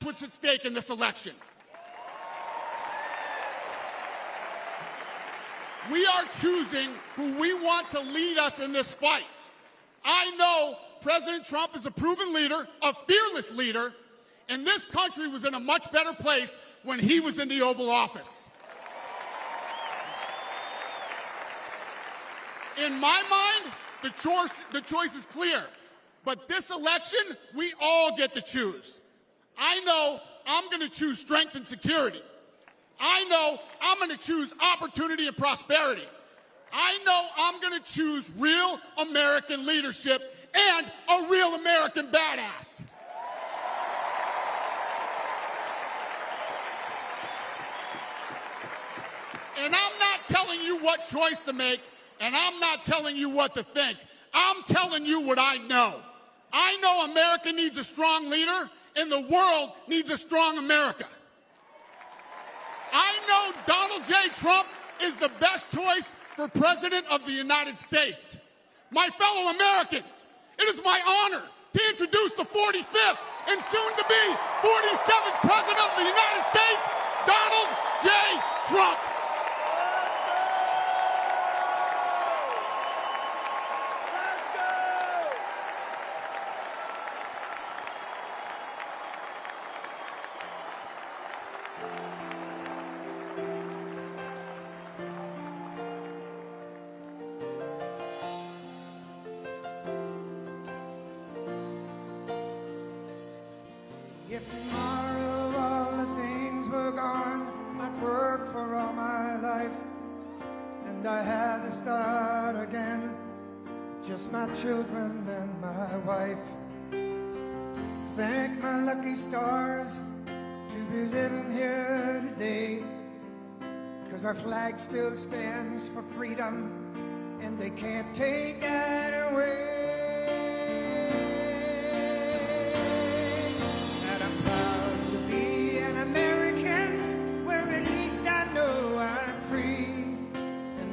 What's at stake in this election? We are choosing who we want to lead us in this fight. I know President Trump is a proven leader, a fearless leader, and this country was in a much better place when he was in the Oval Office. In my mind, the choice is clear. But this election, we all get to choose. I know I'm going to choose strength and security. I know I'm going to choose opportunity and prosperity. I know I'm going to choose real American leadership and a real American badass. And I'm not telling you what choice to make, and I'm not telling you what to think. I'm telling you what I know. I know America needs a strong leader, and the world needs a strong America. I know Donald J. Trump is the best choice for President of the United States. My fellow Americans, it is my honor to introduce the 45th and soon-to-be 47th President of the United States, Donald J. Trump. If tomorrow all the things were gone, I'd work for all my life, and I had to start again, just my children and my wife. Thank my lucky stars to be living here today, 'cause our flag still stands for freedom, and they can't take that away.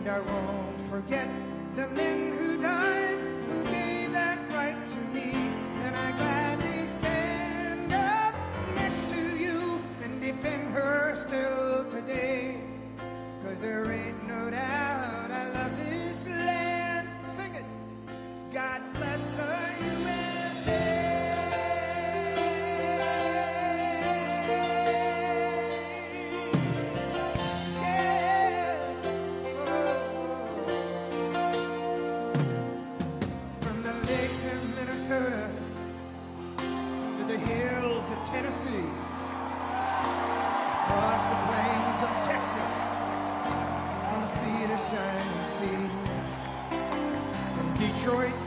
I won't forget the men who died, who gave that right to me, and I gladly stand up next to you and defend her still today, 'cause there ain't no doubt I love this land. Sing it. God bless the USA. To the hills of Tennessee, across the plains of Texas, from the sea to shining sea, from Detroit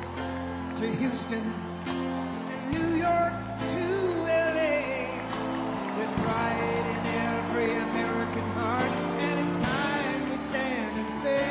to Houston, and New York to LA. There's pride in every American heart, and it's time we stand and say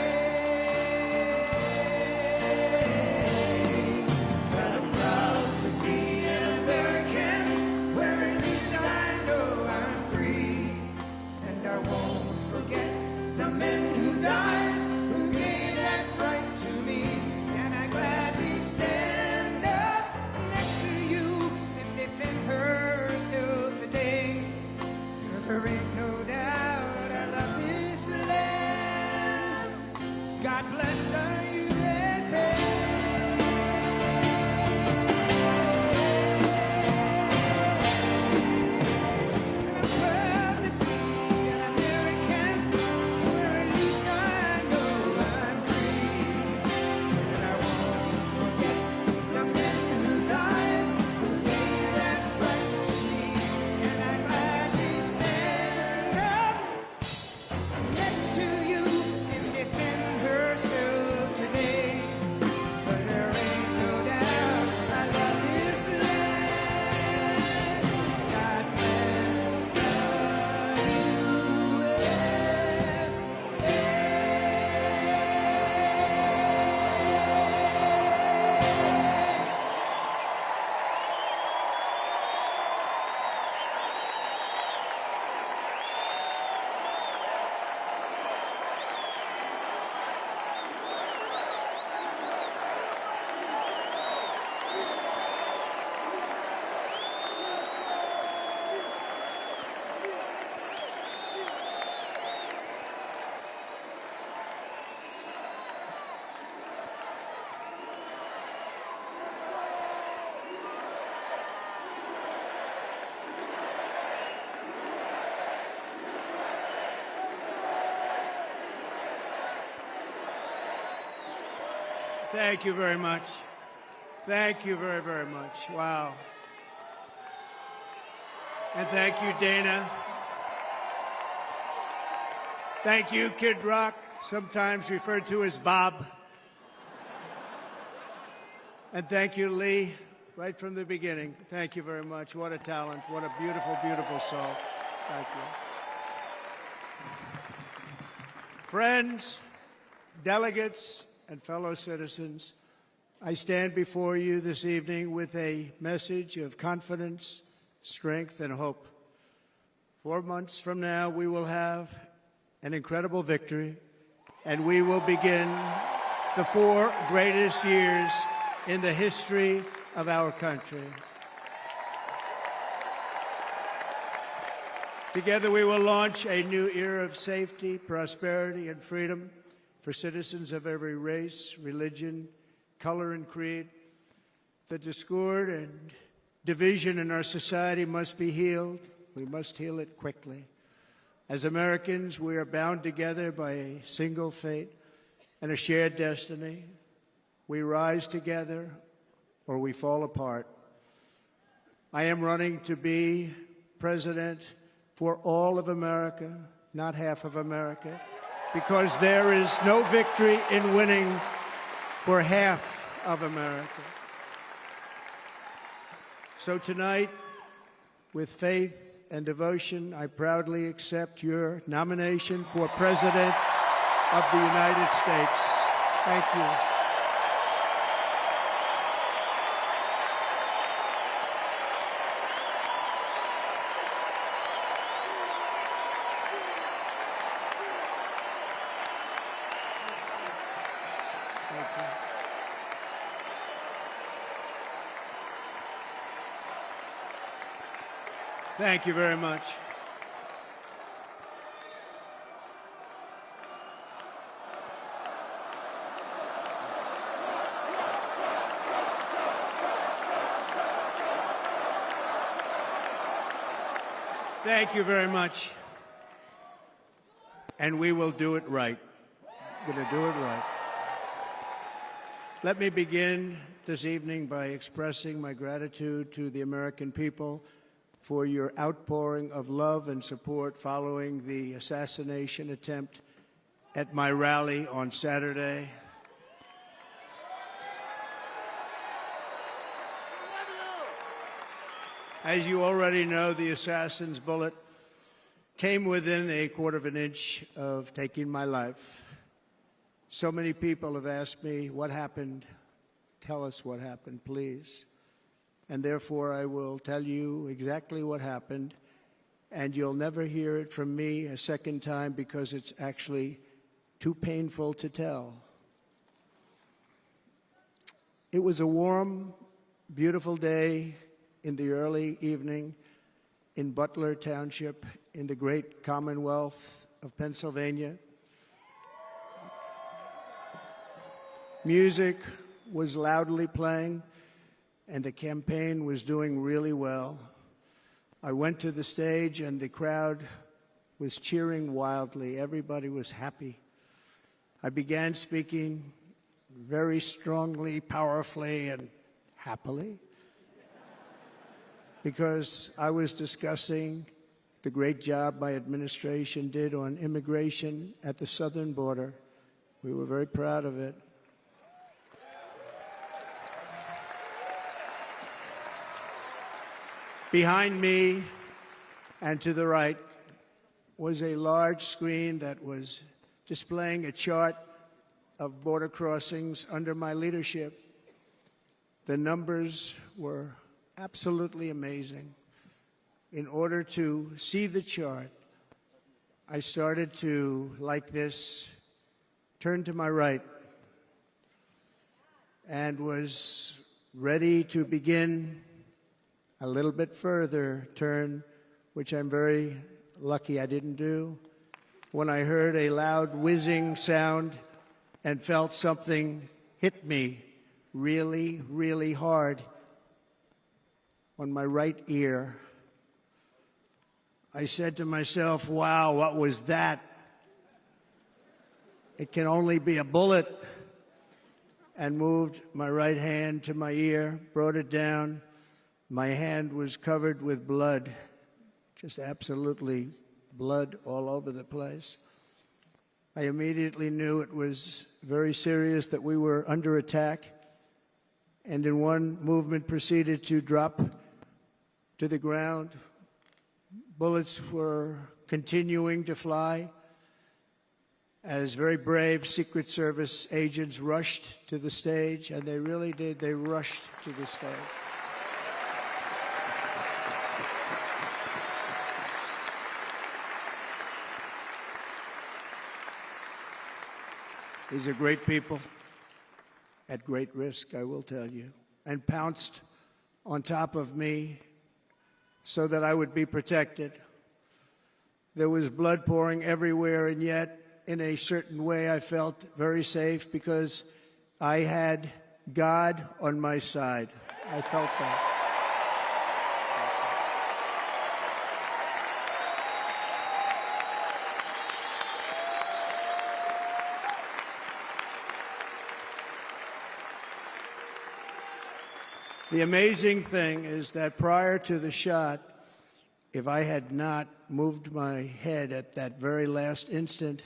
Thank you very much. Thank you very, very much. Wow. And thank you, Dana. Thank you, Kid Rock, sometimes referred to as Bob. And thank you, Lee, right from the beginning. Thank you very much. What a talent. What a beautiful, beautiful soul. Thank you. Friends, delegates, and fellow citizens, I stand before you this evening with a message of confidence, strength, and hope. 4 months from now, we will have an incredible victory, and we will begin the 4 greatest years in the history of our country. Together, we will launch a new era of safety, prosperity, and freedom for citizens of every race, religion, color, and creed. The discord and division in our society must be healed. We must heal it quickly. As Americans, we are bound together by a single fate and a shared destiny. We rise together or we fall apart. I am running to be president for all of America, not half of America, because there is no victory in winning for half of America. So tonight, with faith and devotion, I proudly accept your nomination for President of the United States. Thank you. Thank you very much. Thank you very much. And we will do it right. We're going to do it right. Let me begin this evening by expressing my gratitude to the American people for your outpouring of love and support following the assassination attempt at my rally on Saturday. As you already know, the assassin's bullet came within a quarter of an inch of taking my life. So many people have asked me, what happened? Tell us what happened, please. And therefore, I will tell you exactly what happened, and you'll never hear it from me a second time because it's actually too painful to tell. It was a warm, beautiful day in the early evening in Butler Township in the great Commonwealth of Pennsylvania. Music was loudly playing, and the campaign was doing really well. I went to the stage, and the crowd was cheering wildly. Everybody was happy. I began speaking very strongly, powerfully, and happily because I was discussing the great job my administration did on immigration at the southern border. We were very proud of it. Behind me and to the right was a large screen that was displaying a chart of border crossings under my leadership. The numbers were absolutely amazing. In order to see the chart, I started to, like this, turn to my right and was ready to begin a little bit further turn, which I'm very lucky I didn't do, when I heard a loud whizzing sound and felt something hit me really, really hard on my right ear. I said to myself, wow, what was that? It can only be a bullet. and moved my right hand to my ear, brought it down. My hand was covered with blood, just absolutely blood all over the place. I immediately knew it was very serious, that we were under attack, and in one movement proceeded to drop to the ground. Bullets were continuing to fly as very brave Secret Service agents rushed to the stage, and they really did. They rushed to the stage. These are great people at great risk, I will tell you, and pounced on top of me so that I would be protected. There was blood pouring everywhere, and yet, in a certain way, I felt very safe because I had God on my side. I felt that. The amazing thing is that prior to the shot, if I had not moved my head at that very last instant,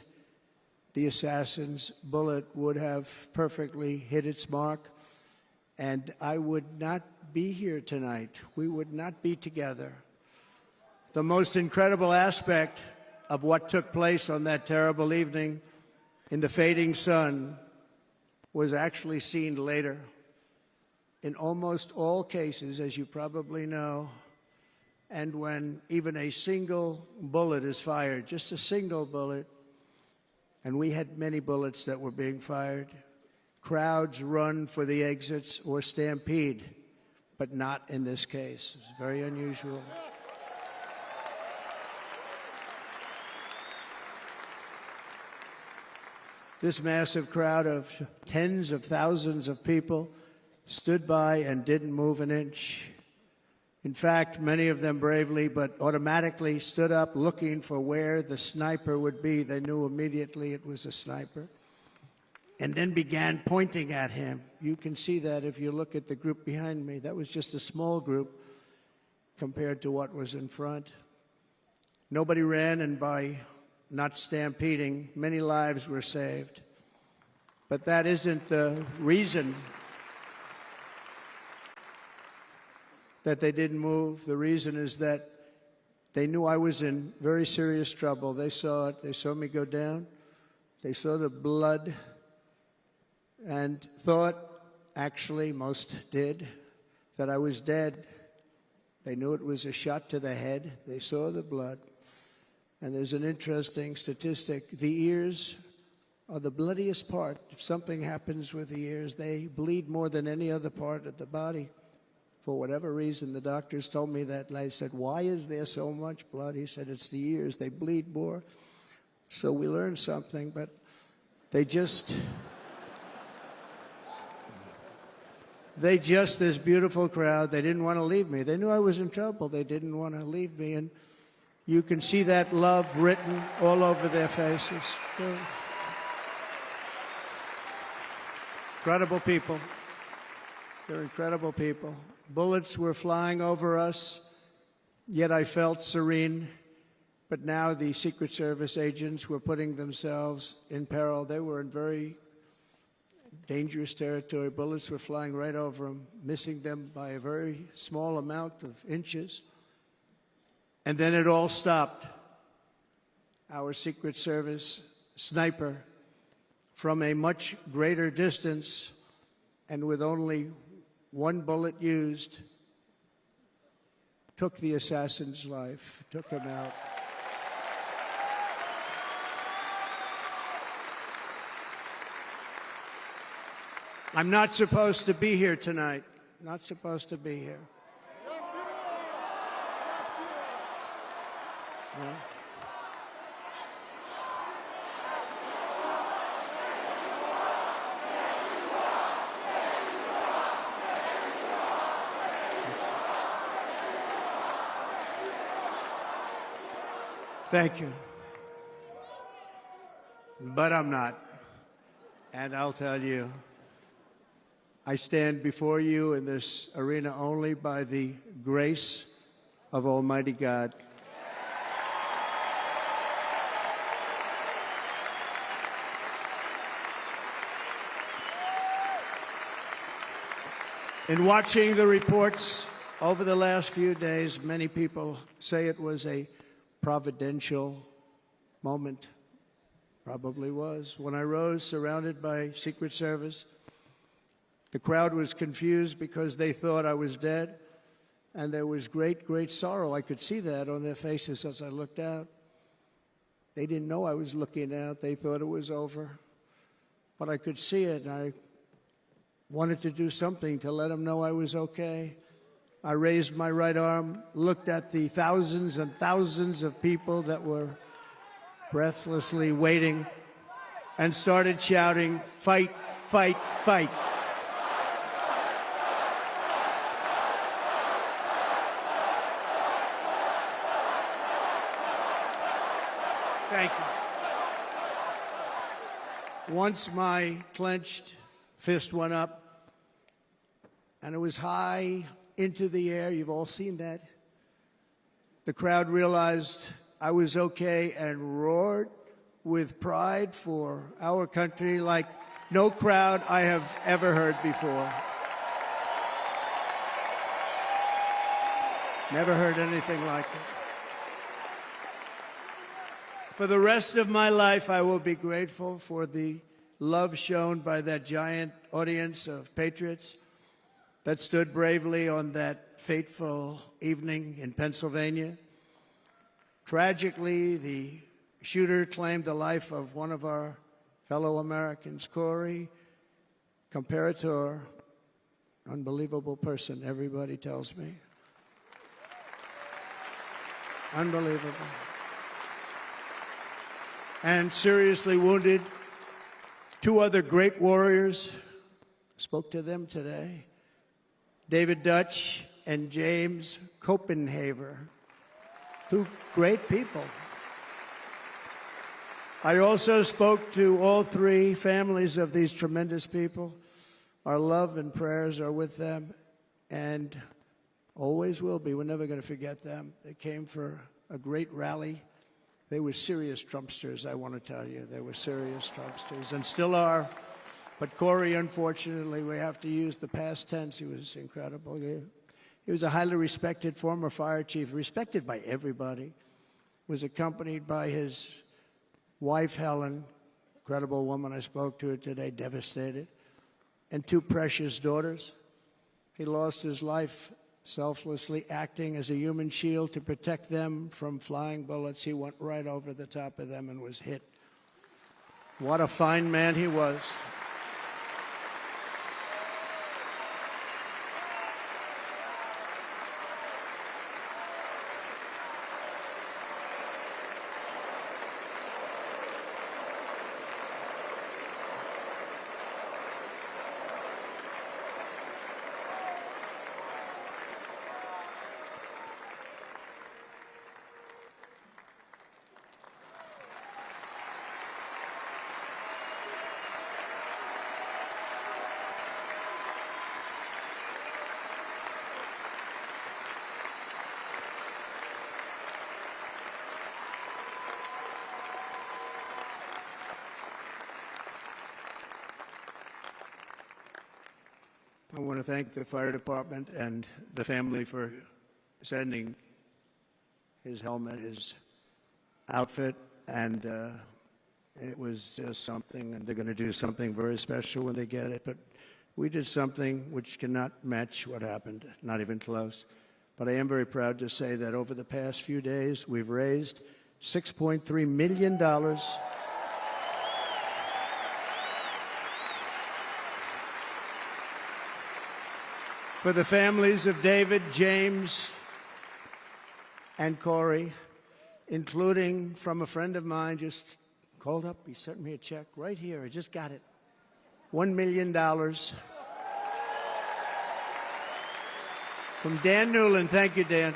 the assassin's bullet would have perfectly hit its mark, and I would not be here tonight. We would not be together. The most incredible aspect of what took place on that terrible evening in the fading sun was actually seen later. In almost all cases, as you probably know, and when even a single bullet is fired, just a single bullet, and we had many bullets that were being fired, crowds run for the exits or stampede, but not in this case. It's very unusual. This massive crowd of tens of thousands of people stood by and didn't move an inch. In fact, many of them bravely but automatically stood up looking for where the sniper would be. They knew immediately it was a sniper, and then began pointing at him. You can see that if you look at the group behind me. That was just a small group compared to what was in front. Nobody ran, and by not stampeding, many lives were saved. But that isn't the reason that they didn't move. The reason is that they knew I was in very serious trouble. They saw it. They saw me go down. They saw the blood and thought, actually most did, that I was dead. They knew it was a shot to the head. They saw the blood. And there's an interesting statistic. The ears are the bloodiest part. If something happens with the ears, they bleed more than any other part of the body. For whatever reason, the doctors told me that. I said, why is there so much blood? He said, it's the ears. They bleed more. So we learned something, but they just, this beautiful crowd, they didn't want to leave me. They knew I was in trouble. They didn't want to leave me. And you can see that love written all over their faces. Incredible people. They're incredible people. Bullets were flying over us, yet I felt serene. But now the Secret Service agents were putting themselves in peril. They were in very dangerous territory. Bullets were flying right over them, missing them by a very small amount of inches. And then it all stopped. Our Secret Service sniper, from a much greater distance and with only one bullet used, took the assassin's life, took him out. I'm not supposed to be here tonight. Not supposed to be here. No. Thank you. But I'm not. And I'll tell you, I stand before you in this arena only by the grace of Almighty God. In watching the reports over the last few days, many people say it was a providential moment. Probably was. When I rose, surrounded by Secret Service, the crowd was confused because they thought I was dead, and there was great, great sorrow. I could see that on their faces as I looked out. They didn't know I was looking out. They thought it was over. But I could see it, and I wanted to do something to let them know I was okay. I raised my right arm, looked at the thousands and thousands of people that were breathlessly waiting, and started shouting, "Fight, fight, fight." Thank you. Once my clenched fist went up, and it was high into the air. You've all seen that. The crowd realized I was okay and roared with pride for our country like no crowd I have ever heard before. Never heard anything like it. For the rest of my life, I will be grateful for the love shown by that giant audience of patriots that stood bravely on that fateful evening in Pennsylvania. Tragically, the shooter claimed the life of one of our fellow Americans, Corey Comparator. Unbelievable person, everybody tells me. Unbelievable. And seriously wounded, two other great warriors. Spoke to them today. David Dutch and James Copenhaver. Two great people. I also spoke to all three families of these tremendous people. Our love and prayers are with them, and always will be. We're never going to forget them. They came for a great rally. They were serious Trumpsters, I want to tell you. They were serious Trumpsters, and still are. But Corey, unfortunately, we have to use the past tense. He was incredible. He was a highly respected former fire chief, respected by everybody. Was accompanied by his wife, Helen, incredible woman. I spoke to her today, devastated, and two precious daughters. He lost his life selflessly acting as a human shield to protect them from flying bullets. He went right over the top of them and was hit. What a fine man he was. I want to thank the fire department and the family for sending his helmet, his outfit, and it was just something, and they're going to do something very special when they get it. But we did something which cannot match what happened, not even close. But I am very proud to say that over the past few days, we've raised $6.3 million for the families of David, James, and Corey, including from a friend of mine just called up. He sent me a check right here. I just got it. $1 million from Dan Newland. Thank you, Dan.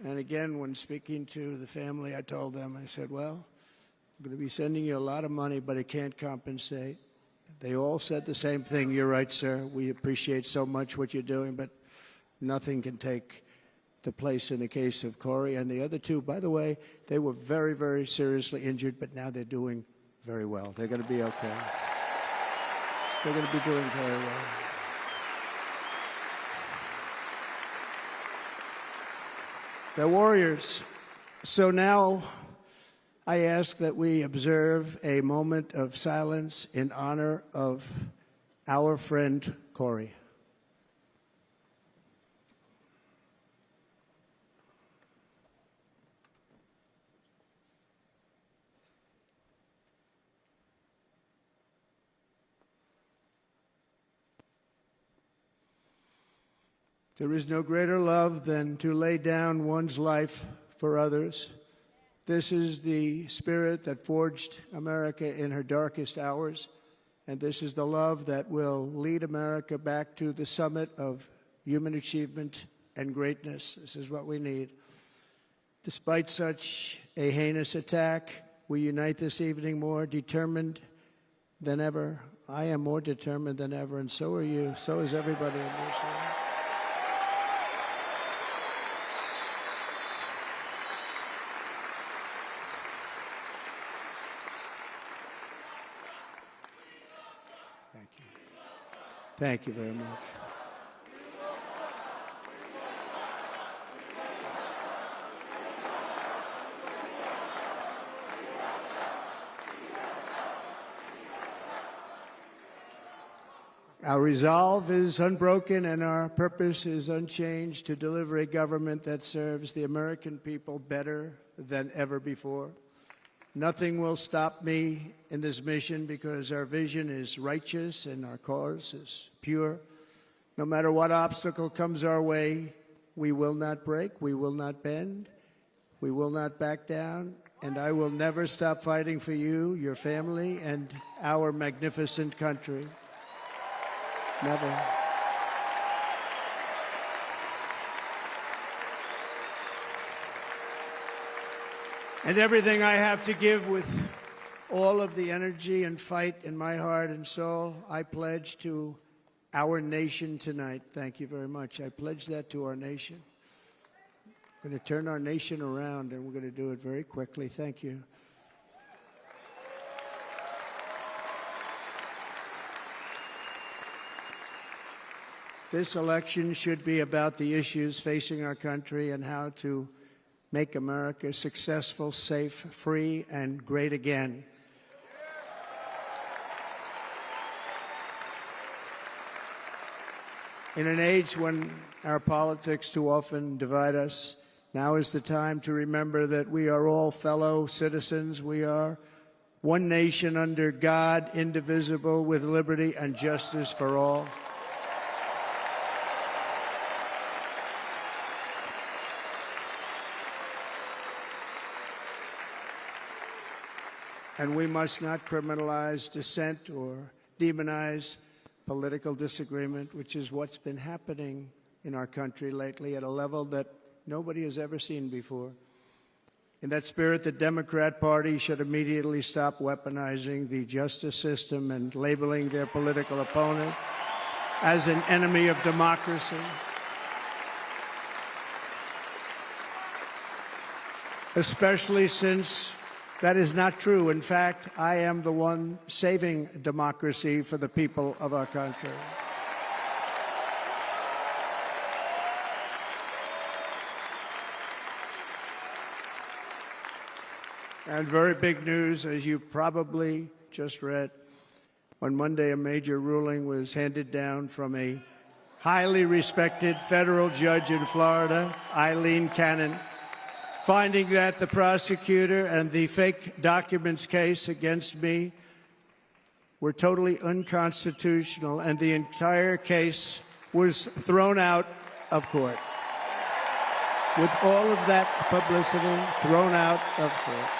And again, when speaking to the family, I told them, I said, well, I'm going to be sending you a lot of money, but it can't compensate. They all said the same thing. You're right, sir. We appreciate so much what you're doing, but nothing can take the place in the case of Corey. And the other two, by the way, they were very, very seriously injured, but now they're doing very well. They're going to be okay. They're going to be doing very well. They're warriors. So now I ask that we observe a moment of silence in honor of our friend Corey. There is no greater love than to lay down one's life for others. This is the spirit that forged America in her darkest hours, and this is the love that will lead America back to the summit of human achievement and greatness. This is what we need. Despite such a heinous attack, we unite this evening more determined than ever. I am more determined than ever, and so are you. So is everybody in this room. Thank you very much. Our resolve is unbroken and our purpose is unchanged to deliver a government that serves the American people better than ever before. Nothing will stop me in this mission because our vision is righteous and our cause is pure. No matter what obstacle comes our way, we will not break, we will not bend, we will not back down, and I will never stop fighting for you, your family, and our magnificent country. Never. And everything I have to give with all of the energy and fight in my heart and soul, I pledge to our nation tonight. Thank you very much. I pledge that to our nation. We're going to turn our nation around, and we're going to do it very quickly. Thank you. This election should be about the issues facing our country and how to make America successful, safe, free, and great again. In an age when our politics too often divide us, now is the time to remember that we are all fellow citizens. We are one nation under God, indivisible, with liberty and justice for all. And we must not criminalize dissent or demonize political disagreement, which is what's been happening in our country lately at a level that nobody has ever seen before. In that spirit, the Democrat Party should immediately stop weaponizing the justice system and labeling their political opponent as an enemy of democracy. Especially since that is not true. In fact, I am the one saving democracy for the people of our country. And very big news, as you probably just read, on Monday a major ruling was handed down from a highly respected federal judge in Florida, Eileen Cannon, finding that the prosecutor and the fake documents case against me were totally unconstitutional, and the entire case was thrown out of court. With all of that publicity, thrown out of court.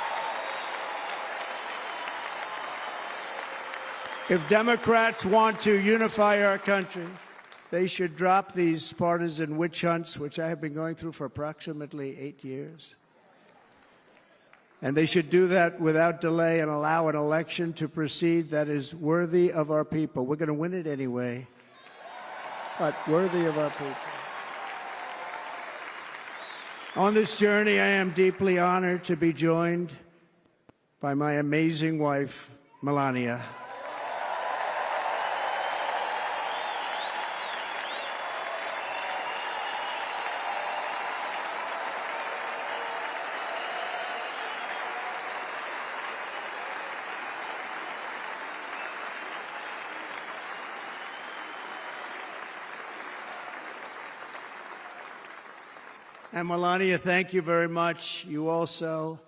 If Democrats want to unify our country, they should drop these partisan witch hunts, which I have been going through for approximately 8 years. And they should do that without delay and allow an election to proceed that is worthy of our people. We're going to win it anyway, but worthy of our people. On this journey, I am deeply honored to be joined by my amazing wife, Melania. And Melania, thank you very much. You also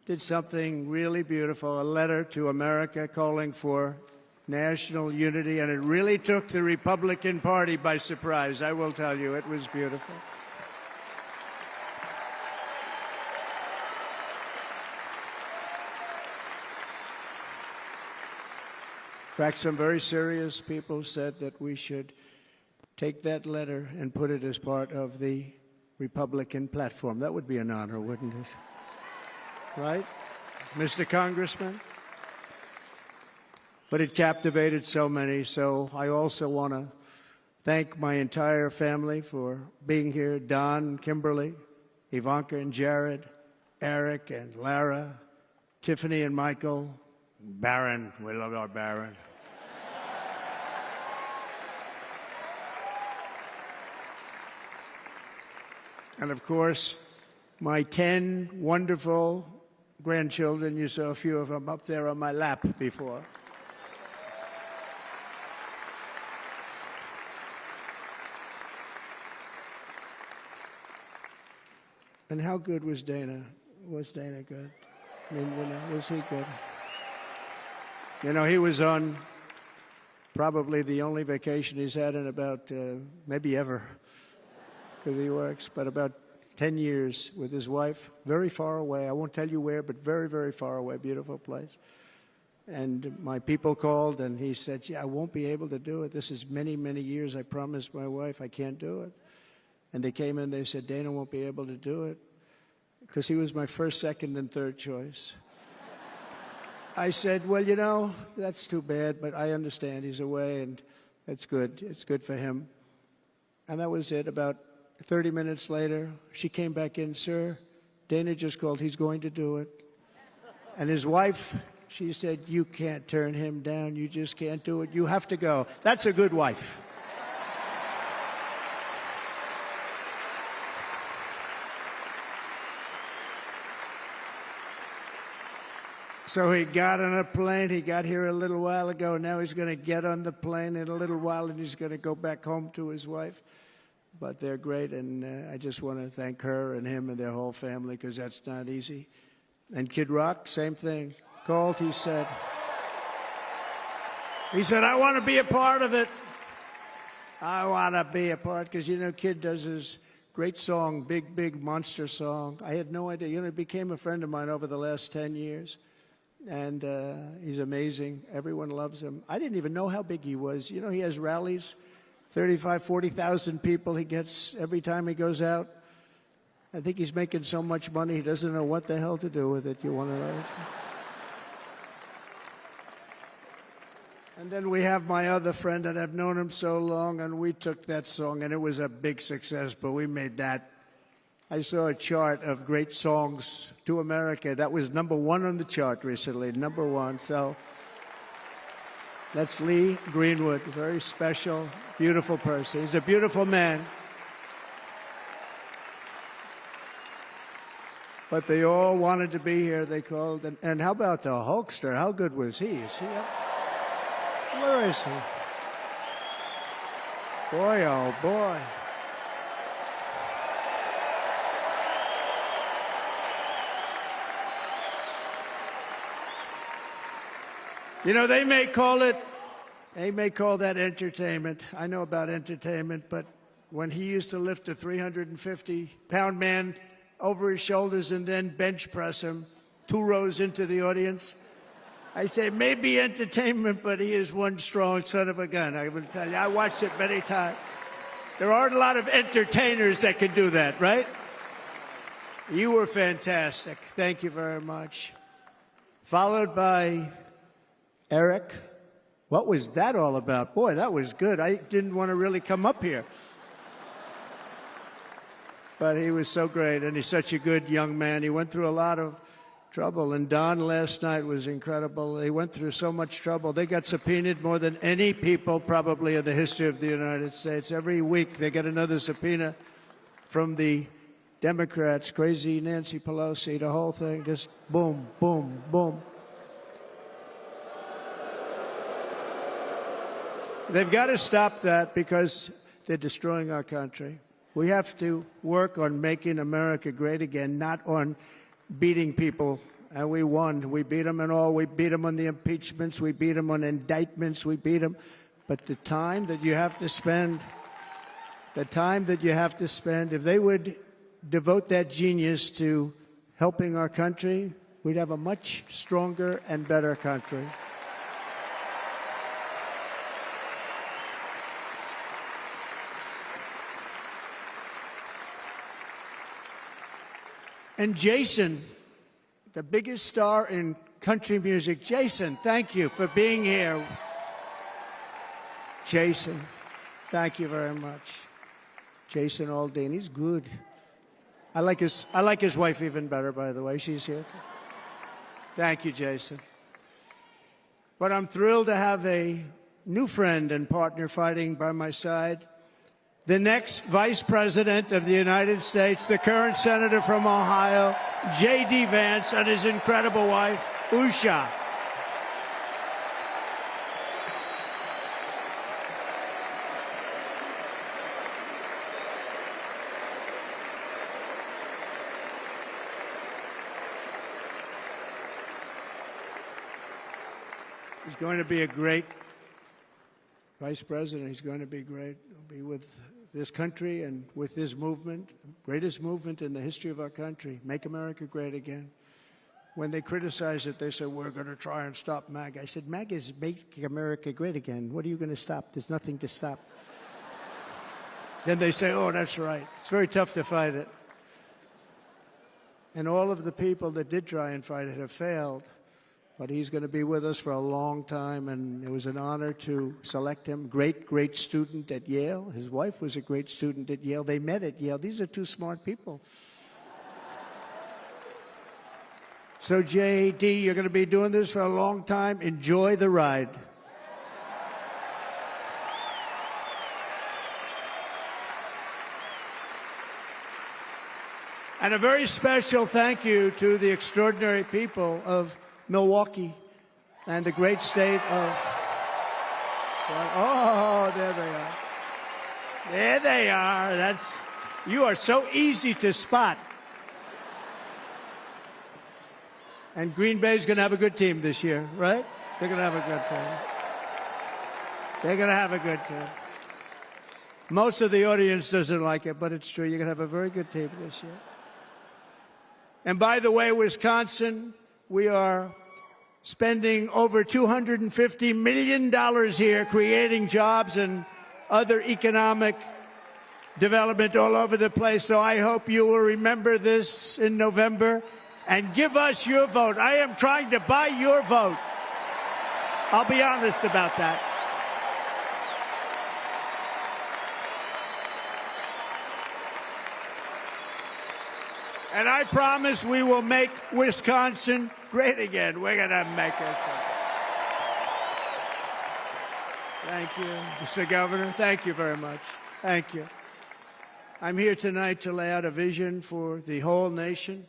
did something really beautiful, a letter to America calling for national unity, and it really took the Republican Party by surprise. I will tell you, it was beautiful. In fact, some very serious people said that we should take that letter and put it as part of the Republican platform. That would be an honor, wouldn't it? Right, Mr. Congressman? But it captivated so many, so I also want to thank my entire family for being here. Don, Kimberly, Ivanka and Jared, Eric and Lara, Tiffany and Michael, Barron. We love our Barron. And of course, my 10 wonderful grandchildren. You saw a few of them up there on my lap before. And how good was Dana? Was Dana good? I mean, was he good? You know, he was on probably the only vacation he's had in about, maybe ever, because he works, but about 10 years with his wife, very far away. I won't tell you where, but very, very far away, beautiful place. And my people called, and he said, "Yeah, I won't be able to do it. This is many, many years. I promised my wife I can't do it." And they came in, they said, "Dana won't be able to do it," because he was my first, second, and third choice. I said, "Well, you know, that's too bad, but I understand he's away, and it's good. It's good for him." And that was it. About 30 minutes later, she came back in, "Sir, Dana just called. He's going to do it." And his wife, she said, "You can't turn him down. You just can't do it. You have to go." That's a good wife. So he got on a plane. He got here a little while ago. Now he's going to get on the plane in a little while, and he's going to go back home to his wife. But they're great, and I just want to thank her and him and their whole family, because that's not easy. And Kid Rock, same thing. Called, he said, "I want to be a part of it. I want to be a part," because, you know, Kid does his great song, Big, Big Monster song. I had no idea. You know, he became a friend of mine over the last 10 years. And he's amazing. Everyone loves him. I didn't even know how big he was. You know, he has rallies, 35, 40,000 people he gets every time he goes out. I think he's making so much money, he doesn't know what the hell to do with it. You want to know? And then we have my other friend, and I've known him so long, and we took that song, and it was a big success, but we made that. I saw a chart of great songs to America. That was #1 on the chart recently, #1. So that's Lee Greenwood, a very special, beautiful person. He's a beautiful man. But they all wanted to be here. They called. And how about the Hulkster? How good was he? Is he up? Where is he? Boy, oh boy. You know, they may call that entertainment. I know about entertainment, but when he used to lift a 350-pound man over his shoulders and then bench press him 2 rows into the audience, I say maybe entertainment, but he is one strong son of a gun. I will tell you, I watched it many times. There aren't a lot of entertainers that can do that, right? You were fantastic. Thank you very much. Followed by Eric. What was that all about? Boy, that was good. I didn't want to really come up here. But he was so great, and he's such a good young man. He went through a lot of trouble, and Don last night was incredible. They went through so much trouble. They got subpoenaed more than any people probably in the history of the United States. Every week they get another subpoena from the Democrats, crazy Nancy Pelosi, the whole thing, just boom, boom, boom. They've got to stop that because they're destroying our country. We have to work on making America great again, not on beating people. And we won. We beat them and all. We beat them on the impeachments. We beat them on indictments. We beat them. But the time that you have to spend, if they would devote that genius to helping our country, we'd have a much stronger and better country. And Jason, the biggest star in country music. Jason, thank you for being here. Jason, thank you very much. Jason Aldean, he's good. I like his wife even better, by the way. She's here. Thank you, Jason. But I'm thrilled to have a new friend and partner fighting by my side. The next Vice President of the United States, the current Senator from Ohio, JD Vance, and his incredible wife, Usha. He's going to be a great Vice President. He's going to be great. He'll be with this country and with this movement, greatest movement in the history of our country, Make America Great Again. When they criticize it, they say, we're going to try and stop MAGA. I said, MAGA is Make America Great Again. What are you going to stop? There's nothing to stop. Then they say, oh, that's right. It's very tough to fight it. And all of the people that did try and fight it have failed. But he's going to be with us for a long time, and it was an honor to select him. Great, great student at Yale. His wife was a great student at Yale. They met at Yale. These are two smart people. So, JD, you're going to be doing this for a long time. Enjoy the ride. And a very special thank you to the extraordinary people of Milwaukee and the great state of... Oh, there they are. There they are. You are so easy to spot. And Green Bay's going to have a good team this year, right? They're going to have a good team. They're going to have a good team. Most of the audience doesn't like it, but it's true. You're going to have a very good team this year. And by the way, Wisconsin, we are spending over $250 million here, creating jobs and other economic development all over the place. So I hope you will remember this in November and give us your vote. I am trying to buy your vote. I'll be honest about that. And I promise we will make Wisconsin great again. We're going to make it. Thank you, Mr. Governor. Thank you very much. Thank you. I'm here tonight to lay out a vision for the whole nation.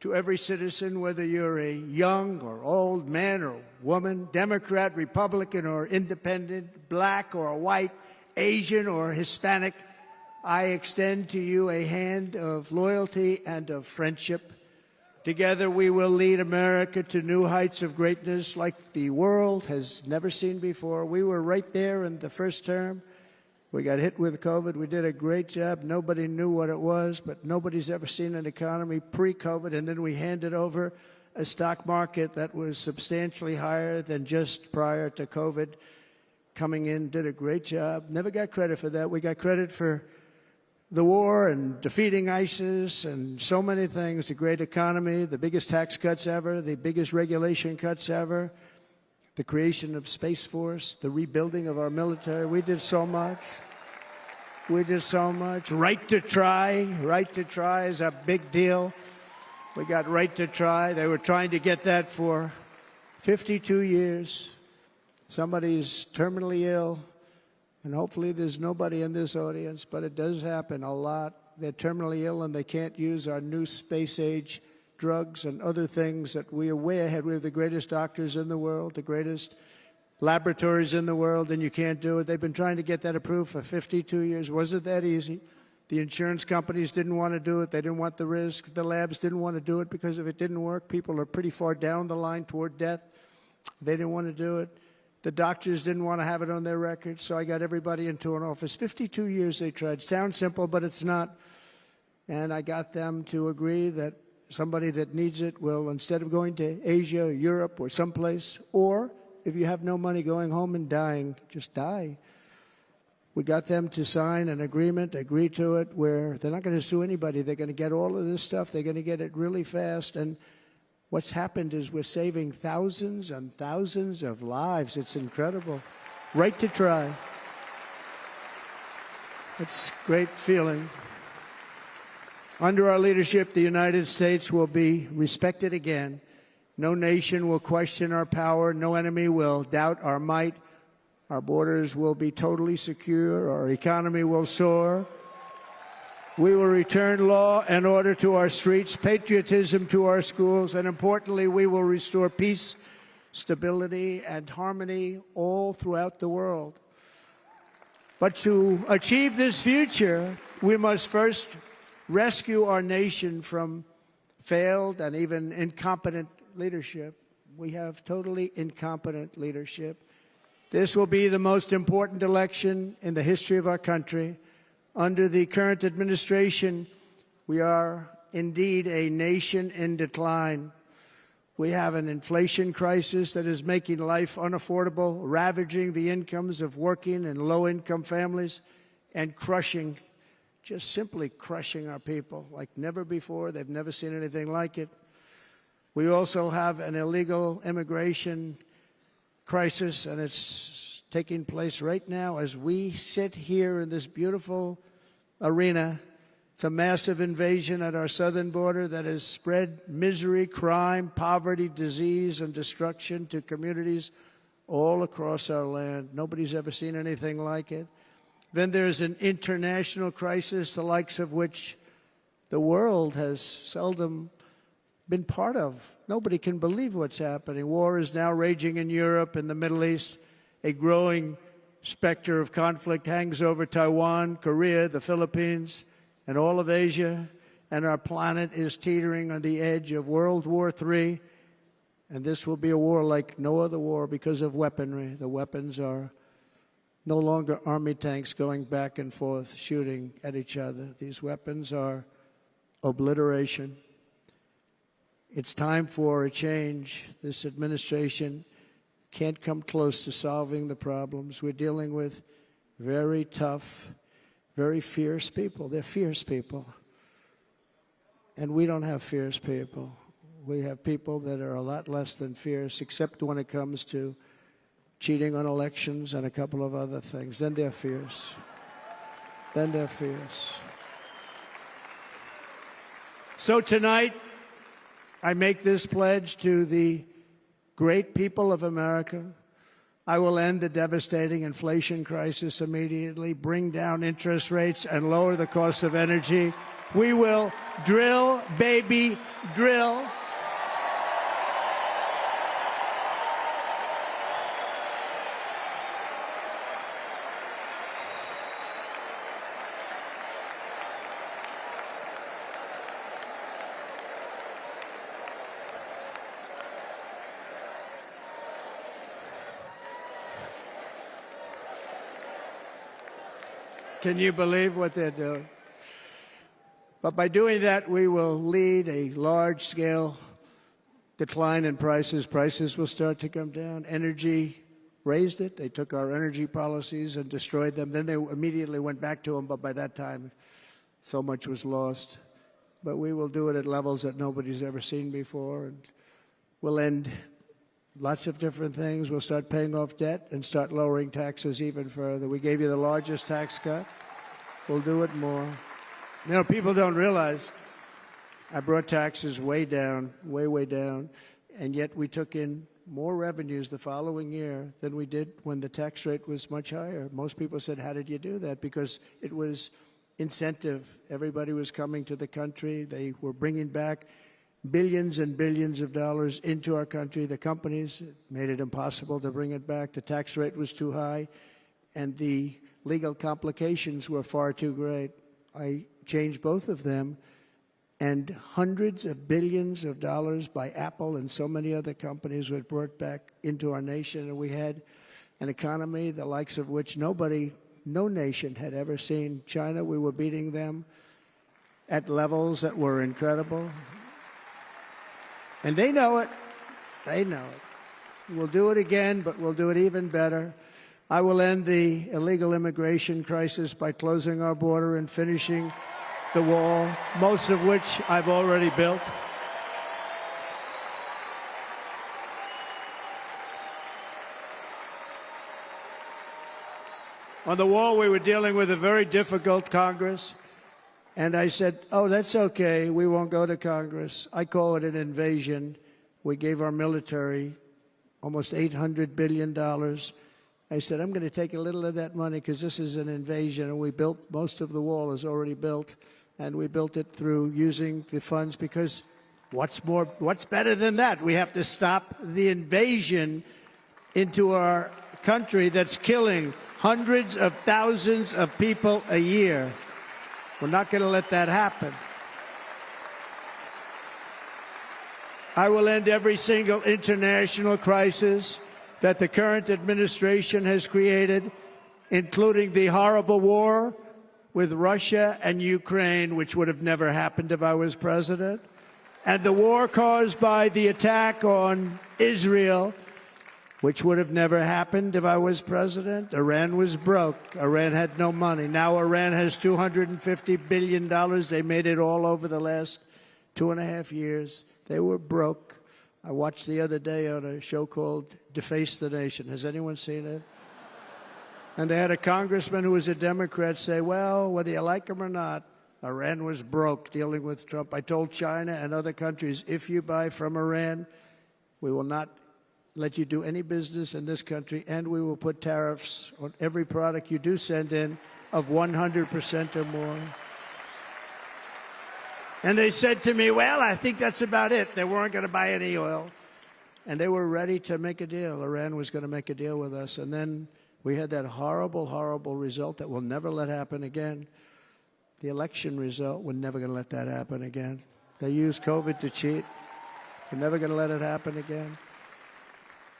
To every citizen, whether you're a young or old man or woman, Democrat, Republican, or independent, black or white, Asian or Hispanic, I extend to you a hand of loyalty and of friendship. Together we will lead America to new heights of greatness like the world has never seen before. We were right there in the first term. We got hit with COVID. We did a great job. Nobody knew what it was, but nobody's ever seen an economy pre-COVID. And then we handed over a stock market that was substantially higher than just prior to COVID. Coming in, did a great job. Never got credit for that. We got credit for the war and defeating ISIS and so many things, the great economy, the biggest tax cuts ever, the biggest regulation cuts ever, the creation of Space Force, the rebuilding of our military. We did so much. We did so much. Right to try. Right to try is a big deal. We got right to try. They were trying to get that for 52 years. Somebody's terminally ill, and hopefully there's nobody in this audience, but it does happen a lot. They're terminally ill and they can't use our new space-age drugs and other things that we are way ahead. We have the greatest doctors in the world, the greatest laboratories in the world, and you can't do it. They've been trying to get that approved for 52 years. Wasn't that easy? The insurance companies didn't want to do it. They didn't want the risk. The labs didn't want to do it because if it didn't work, people are pretty far down the line toward death. They didn't want to do it. The doctors didn't want to have it on their records, so I got everybody into an office. 52 years they tried. Sounds simple, but it's not. And I got them to agree that somebody that needs it will, instead of going to Asia or Europe or someplace, or if you have no money, going home and dying, just die. We got them to sign an agreement, agree to it, where they're not going to sue anybody. They're going to get all of this stuff. They're going to get it really fast. And what's happened is we're saving thousands and thousands of lives. It's incredible. Right to try. It's a great feeling. Under our leadership, the United States will be respected again. No nation will question our power. No enemy will doubt our might. Our borders will be totally secure. Our economy will soar. We will return law and order to our streets, patriotism to our schools, and importantly, we will restore peace, stability, and harmony all throughout the world. But to achieve this future, we must first rescue our nation from failed and even incompetent leadership. We have totally incompetent leadership. This will be the most important election in the history of our country. Under the current administration, we are indeed a nation in decline. We have an inflation crisis that is making life unaffordable, ravaging the incomes of working and low-income families, and crushing, just simply crushing our people like never before. They've never seen anything like it. We also have an illegal immigration crisis, and it's taking place right now as we sit here in this beautiful arena. It's a massive invasion at our southern border that has spread misery, crime, poverty, disease, and destruction to communities all across our land. Nobody's ever seen anything like it. Then there's an international crisis, the likes of which the world has seldom been part of. Nobody can believe what's happening. War is now raging in Europe and the Middle East. A growing specter of conflict hangs over Taiwan, Korea, the Philippines, and all of Asia. And our planet is teetering on the edge of World War III. And this will be a war like no other war because of weaponry. The weapons are no longer army tanks going back and forth shooting at each other. These weapons are obliteration. It's time for a change. This administration can't come close to solving the problems. We're dealing with very tough, very fierce people. They're fierce people. And we don't have fierce people. We have people that are a lot less than fierce, except when it comes to cheating on elections and a couple of other things. Then they're fierce. Then they're fierce. So tonight, I make this pledge to the great people of America. I will end the devastating inflation crisis immediately, bring down interest rates, and lower the cost of energy. We will drill, baby, drill. Can you believe what they're doing? But by doing that, we will lead a large-scale decline in prices. Prices will start to come down. Energy raised it. They took our energy policies and destroyed them. Then they immediately went back to them, but by that time, So much was lost. But we will do it at levels that nobody's ever seen before. And we'll end lots of different things. We'll start paying off debt and start lowering taxes even further. We gave you the largest tax cut. We'll do it more. You know, people don't realize I brought taxes way down, way down, and yet we took in more revenues the following year than we did when the tax rate was much higher. Most people said, how did you do that? Because it was incentive. Everybody was coming to the country. They were bringing back billions and billions of dollars into our country. The companies made it impossible to bring it back. The tax rate was too high, and the legal complications were far too great. I changed both of them, and hundreds of billions of dollars by Apple and so many other companies were brought back into our nation, and we had an economy the likes of which no nation had ever seen. China, we were beating them at levels that were incredible. And they know it. They know it. We'll do it again, but we'll do it even better. I will end the illegal immigration crisis by closing our border and finishing the wall, most of which I've already built. On the wall, we were dealing with a very difficult Congress, and I said, oh, that's okay, we won't go to Congress. I call it an invasion. We gave our military almost $800 billion. I said, I'm going to take a little of that money because this is an invasion, and we built, most of the wall is already built, and we built it through using the funds because what's better than that? We have to stop the invasion into our country that's killing hundreds of thousands of people a year. We're not going to let that happen. I will end every single international crisis that the current administration has created, including the horrible war with Russia and Ukraine, which would have never happened if I was president, and the war caused by the attack on Israel, which would have never happened if I was president. Iran was broke. Iran had no money. Now Iran has $250 billion. They made it all over the last 2.5 years. They were broke. I watched the other day on a show called Deface the Nation. Has anyone seen it? And they had a congressman who was a Democrat say, well, whether you like him or not, Iran was broke dealing with Trump. I told China and other countries, if you buy from Iran, we will not let you do any business in this country, and we will put tariffs on every product you do send in of 100% or more. And they said to me, well, I think that's about it. They weren't going to buy any oil. And they were ready to make a deal. Iran was going to make a deal with us. And then we had that horrible, horrible result that we'll never let happen again. The election result, we're never going to let that happen again. They used COVID to cheat. We're never going to let it happen again.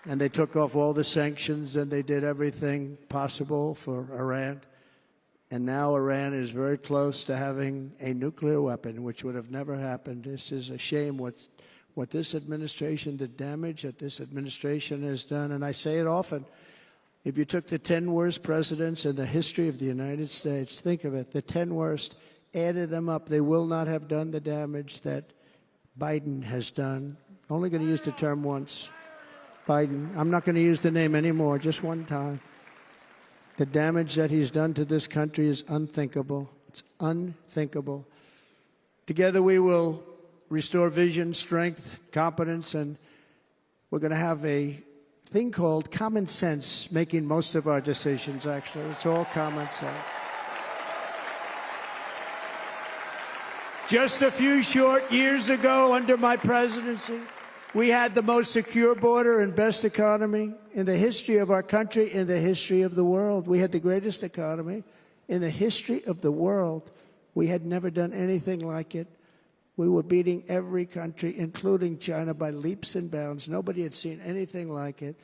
And they took off all the sanctions, and they did everything possible for Iran. And now Iran is very close to having a nuclear weapon, which would have never happened. This is a shame what this administration, the damage that this administration has done. And I say it often, if you took the 10 worst presidents in the history of the United States, think of it, the 10 worst, added them up, they will not have done the damage that Biden has done. Only going to use the term once. Biden. I'm not going to use the name anymore, just one time. The damage that he's done to this country is unthinkable. It's unthinkable. Together we will restore vision, strength, competence, and we're going to have a thing called common sense making most of our decisions, actually. It's all common sense. Just a few short years ago, under my presidency, we had the most secure border and best economy in the history of our country, in the history of the world. We had the greatest economy in the history of the world. We had never done anything like it. We were beating every country, including China, by leaps and bounds. Nobody had seen anything like it.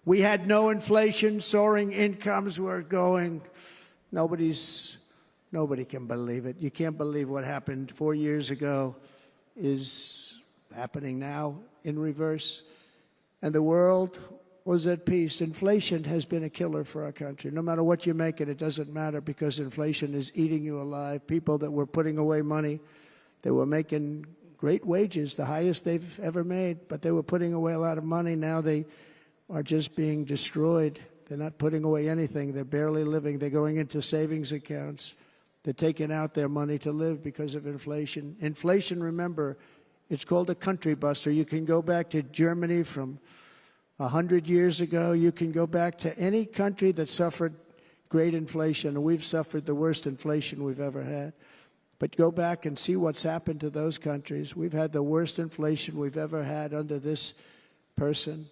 We had no inflation. Soaring incomes were going. Nobody can believe it. You can't believe what happened 4 years ago is happening now in reverse. And the world was at peace. Inflation has been a killer for our country. No matter what you make it, it doesn't matter because inflation is eating you alive. People that were putting away money, they were making great wages, the highest they've ever made, but they were putting away a lot of money. Now they are just being destroyed. They're not putting away anything. They're barely living. They're going into savings accounts. They're taking out their money to live because of inflation. Inflation, remember, it's called a country buster. You can go back to Germany from 100 years ago. You can go back to any country that suffered great inflation, and we've suffered the worst inflation we've ever had. But go back and see what's happened to those countries. We've had the worst inflation we've ever had under this person.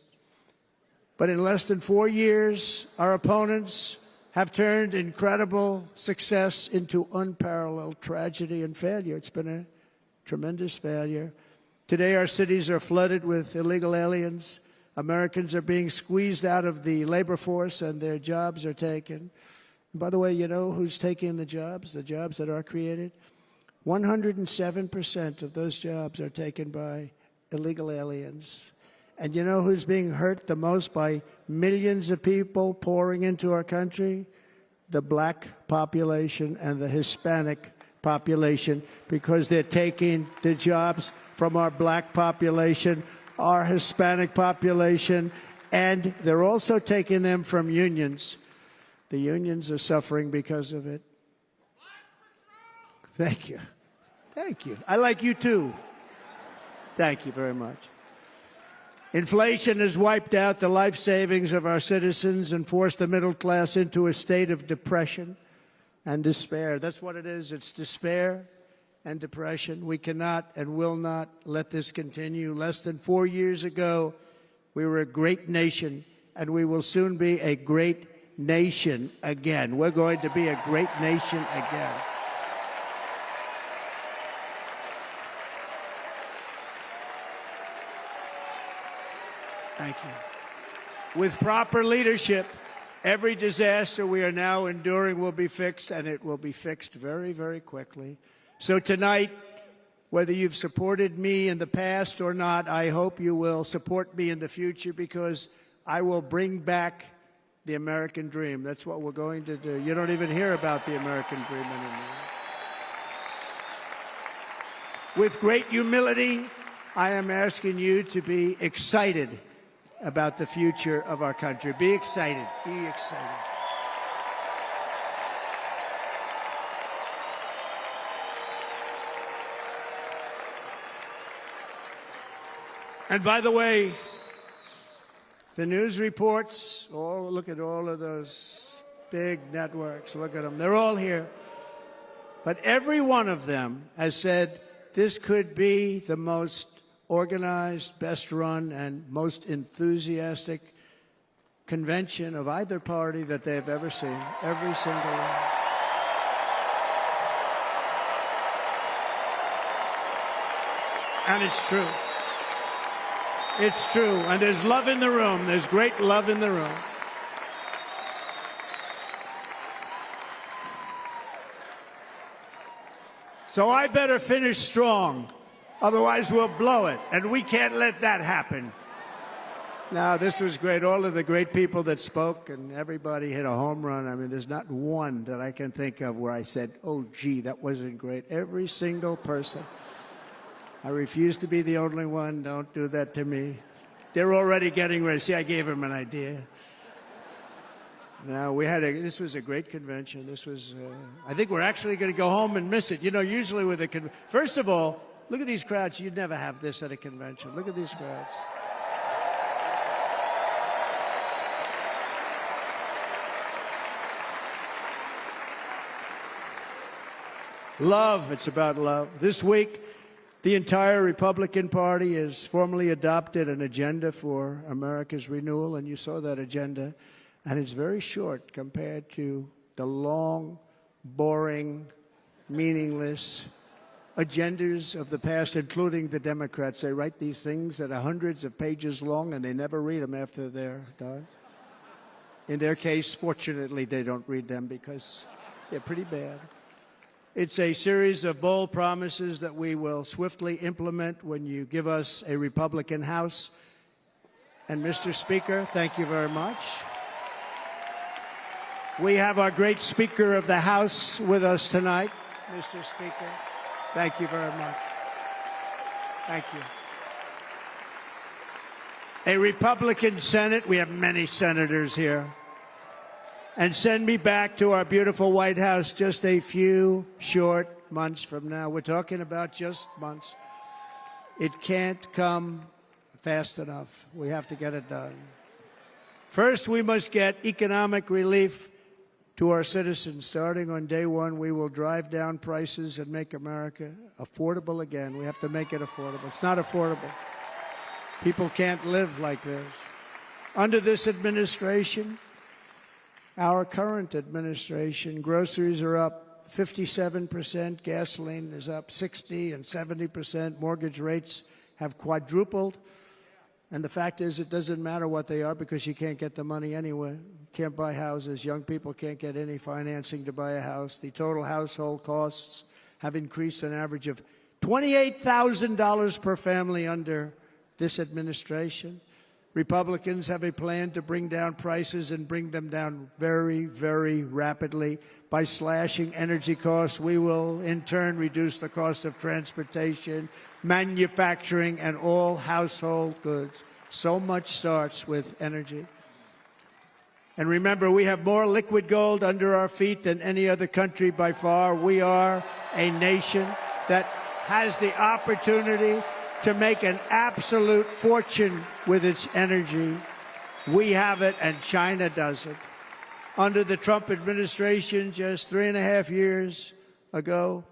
But in less than 4 years, our opponents have turned incredible success into unparalleled tragedy and failure. It's been a tremendous failure. Today, our cities are flooded with illegal aliens. Americans are being squeezed out of the labor force and their jobs are taken. And by the way, you know who's taking the jobs that are created? 107% of those jobs are taken by illegal aliens. And you know who's being hurt the most by millions of people pouring into our country? The black population and the Hispanic population, because they're taking the jobs from our black population, our Hispanic population, and they're also taking them from unions. The unions are suffering because of it. Thank you. Thank you. I like you too. Thank you very much. Inflation has wiped out the life savings of our citizens and forced the middle class into a state of depression and despair. That's what it is. It's despair and depression. We cannot and will not let this continue. Less than 4 years ago, we were a great nation, and we will soon be a great nation again. We're going to be a great nation again. Thank you. With proper leadership, every disaster we are now enduring will be fixed, and it will be fixed very, very quickly. So tonight, whether you've supported me in the past or not, I hope you will support me in the future, because I will bring back the American dream. That's what we're going to do. You don't even hear about the American dream anymore. With great humility, I am asking you to be excited about the future of our country. Be excited. Be excited. And by the way, the news reports, look at all of those big networks. Look at them. They're all here. But every one of them has said this could be the most organized, best run, and most enthusiastic convention of either party that they've ever seen. Every single one. And it's true. It's true. And there's love in the room. There's great love in the room. So I better finish strong. Otherwise, we'll blow it. And we can't let that happen. Now, this was great. All of the great people that spoke, and everybody hit a home run. I mean, there's not one that I can think of where I said, oh, gee, that wasn't great. Every single person. I refuse to be the only one. Don't do that to me. They're already getting ready. See, I gave them an idea. Now, this was a great convention. This was, I think we're actually going to go home and miss it. You know, usually with a first of all, look at these crowds. You'd never have this at a convention. Look at these crowds. Love. It's about love. This week, the entire Republican Party has formally adopted an agenda for America's renewal, and you saw that agenda. And it's very short compared to the long, boring, meaningless agendas of the past, including the Democrats. They write these things that are hundreds of pages long, and they never read them after they're done. In their case, fortunately, they don't read them because they're pretty bad. It's a series of bold promises that we will swiftly implement when you give us a Republican House And Mr. Speaker, thank you very much. We have our great Speaker of the House with us tonight. Mr. Speaker, thank you very much. Thank you. A Republican Senate, we have many senators here, and send me back to our beautiful White House just a few short months from now. We're talking about just months. It can't come fast enough. We have to get it done. First, we must get economic relief to our citizens. Starting on day one, we will drive down prices and make America affordable again. We have to make it affordable. It's not affordable. People can't live like this. Under this administration, our current administration, groceries are up 57%, gasoline is up 60 and 70%, mortgage rates have quadrupled. And the fact is, it doesn't matter what they are because you can't get the money anyway. You can't buy houses. Young people can't get any financing to buy a house. The total household costs have increased an average of $28,000 per family under this administration. Republicans have a plan to bring down prices and bring them down very, very rapidly. By slashing energy costs, we will in turn reduce the cost of transportation, manufacturing, and all household goods. So much starts with energy. And remember, we have more liquid gold under our feet than any other country by far. We are a nation that has the opportunity to make an absolute fortune with its energy. We have it, and China doesn't. Under the Trump administration, just 3.5 years ago,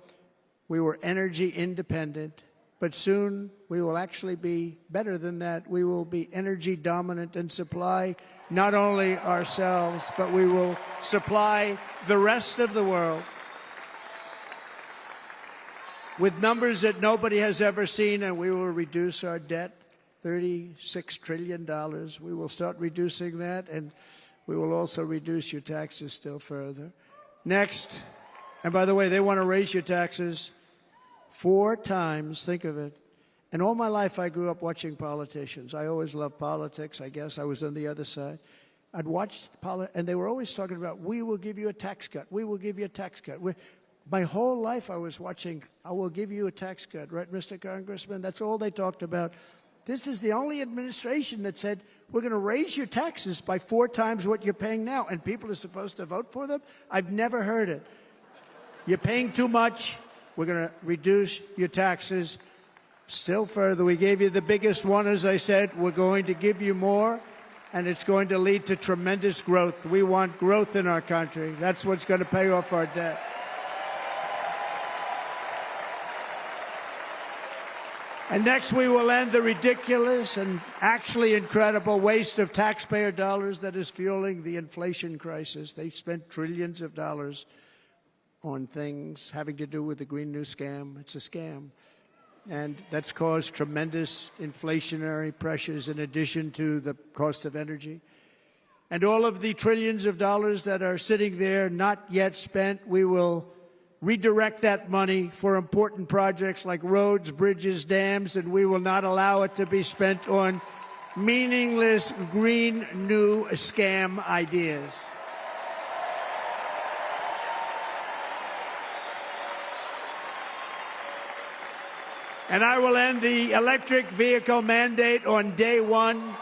we were energy independent. But soon we will actually be better than that. We will be energy dominant and supply not only ourselves, but we will supply the rest of the world with numbers that nobody has ever seen, and we will reduce our debt, $36 trillion. We will start reducing that, and we will also reduce your taxes still further. Next, and by the way, they want to raise your taxes 4 times, think of it. And all my life I grew up watching politicians. I always loved politics, I guess. I was on the other side. I'd watch and they were always talking about, we will give you a tax cut. We will give you a tax cut. My whole life I was watching, I will give you a tax cut, right, Mr. Congressman? That's all they talked about. This is the only administration that said, we're going to raise your taxes by 4 times what you're paying now, and people are supposed to vote for them? I've never heard it. You're paying too much. We're going to reduce your taxes still further. We gave you the biggest one, as I said. We're going to give you more, and it's going to lead to tremendous growth. We want growth in our country. That's what's going to pay off our debt. And next, we will end the ridiculous and actually incredible waste of taxpayer dollars that is fueling the inflation crisis. They spent trillions of dollars on things having to do with the Green New Scam. It's a scam. And that's caused tremendous inflationary pressures in addition to the cost of energy. And all of the trillions of dollars that are sitting there not yet spent, we will redirect that money for important projects like roads, bridges, dams, and we will not allow it to be spent on meaningless Green New Scam ideas. And I will end the electric vehicle mandate on day one.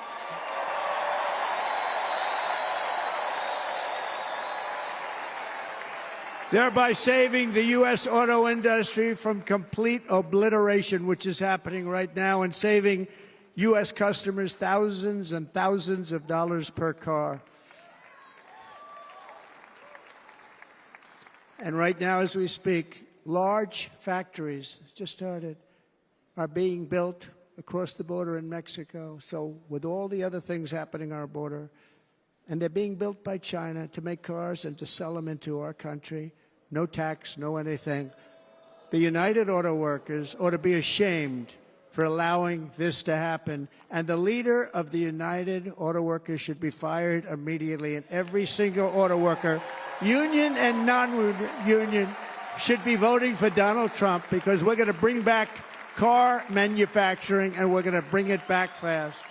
Thereby saving the U.S. auto industry from complete obliteration, which is happening right now, and saving U.S. customers thousands and thousands of dollars per car. And right now, as we speak, large factories just started are being built across the border in Mexico. So with all the other things happening on our border, and they're being built by China to make cars and to sell them into our country. No tax, no anything. The United Auto Workers ought to be ashamed for allowing this to happen. And the leader of the United Auto Workers should be fired immediately. And every single auto worker, union and non-union, should be voting for Donald Trump, because we're going to bring back car manufacturing, and we're going to bring it back fast.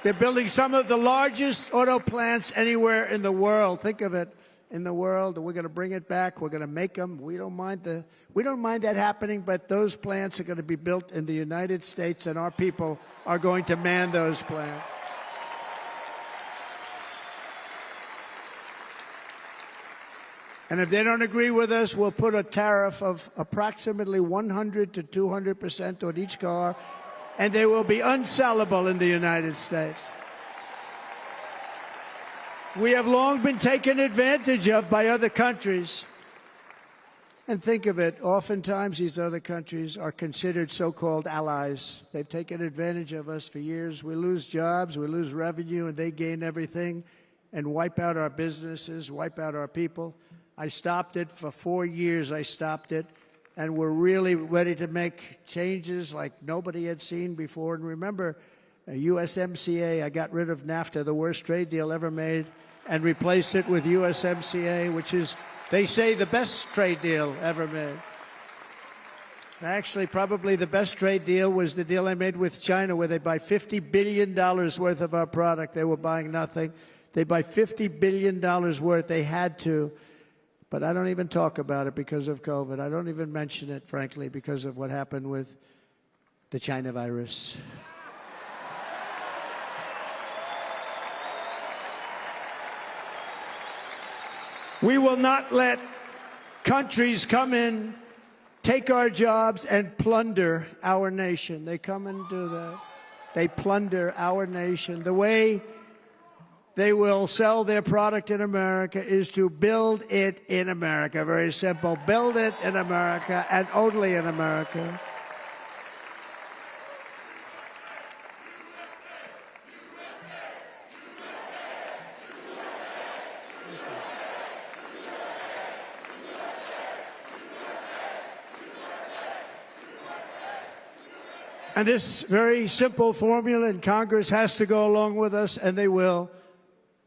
They're building some of the largest auto plants anywhere in the world. Think of it, in the world. We're going to bring it back. We're going to make them. We don't mind that happening, but those plants are going to be built in the United States, and our people are going to man those plants. And if they don't agree with us, we'll put a tariff of approximately 100 to 200% on each car, and they will be unsellable in the United States. We have long been taken advantage of by other countries. And think of it, oftentimes these other countries are considered so-called allies. They've taken advantage of us for years. We lose jobs, we lose revenue, and they gain everything and wipe out our businesses, wipe out our people. I stopped it for 4 years. I stopped it, and we're really ready to make changes like nobody had seen before. And remember, USMCA, I got rid of NAFTA, the worst trade deal ever made, and replaced it with USMCA, which is, they say, the best trade deal ever made. Actually, probably the best trade deal was the deal I made with China, where they buy $50 billion worth of our product. They were buying nothing. They buy $50 billion worth. They had to. But I don't even talk about it because of COVID. I don't even mention it, frankly, because of what happened with the China virus. We will not let countries come in, take our jobs, and plunder our nation. They come and do that. They plunder our nation. The way they will sell their product in America is to build it in America. Very simple. Build it in America and only in America. And this very simple formula, and Congress has to go along with us, and they will.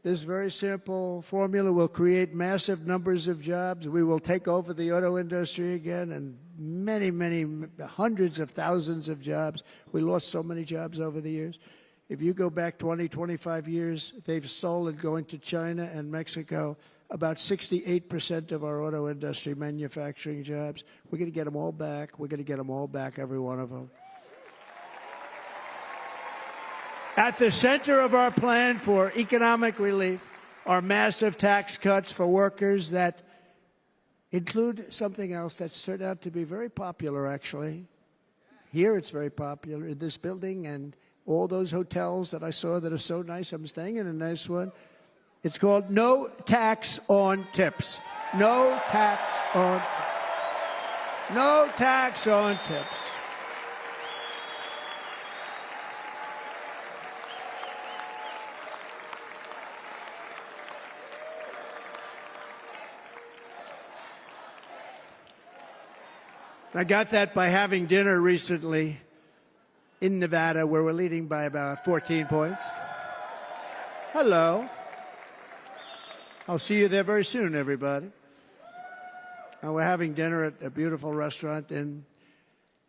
This very simple formula will create massive numbers of jobs. We will take over the auto industry again, and many, many hundreds of thousands of jobs. We lost so many jobs over the years. If you go back 20, 25 years, they've stolen, going to China and Mexico, about 68% of our auto industry manufacturing jobs. We're going to get them all back. We're going to get them all back, every one of them. At the center of our plan for economic relief are massive tax cuts for workers that include something else that's turned out to be very popular, actually. Here it's very popular in this building and all those hotels that I saw that are so nice. I'm staying in a nice one. It's called no tax on tips. No tax on tips. No tax on tips. I got that by having dinner recently in Nevada, where we're leading by about 14 points. Hello. I'll see you there very soon, everybody. And we're having dinner at a beautiful restaurant in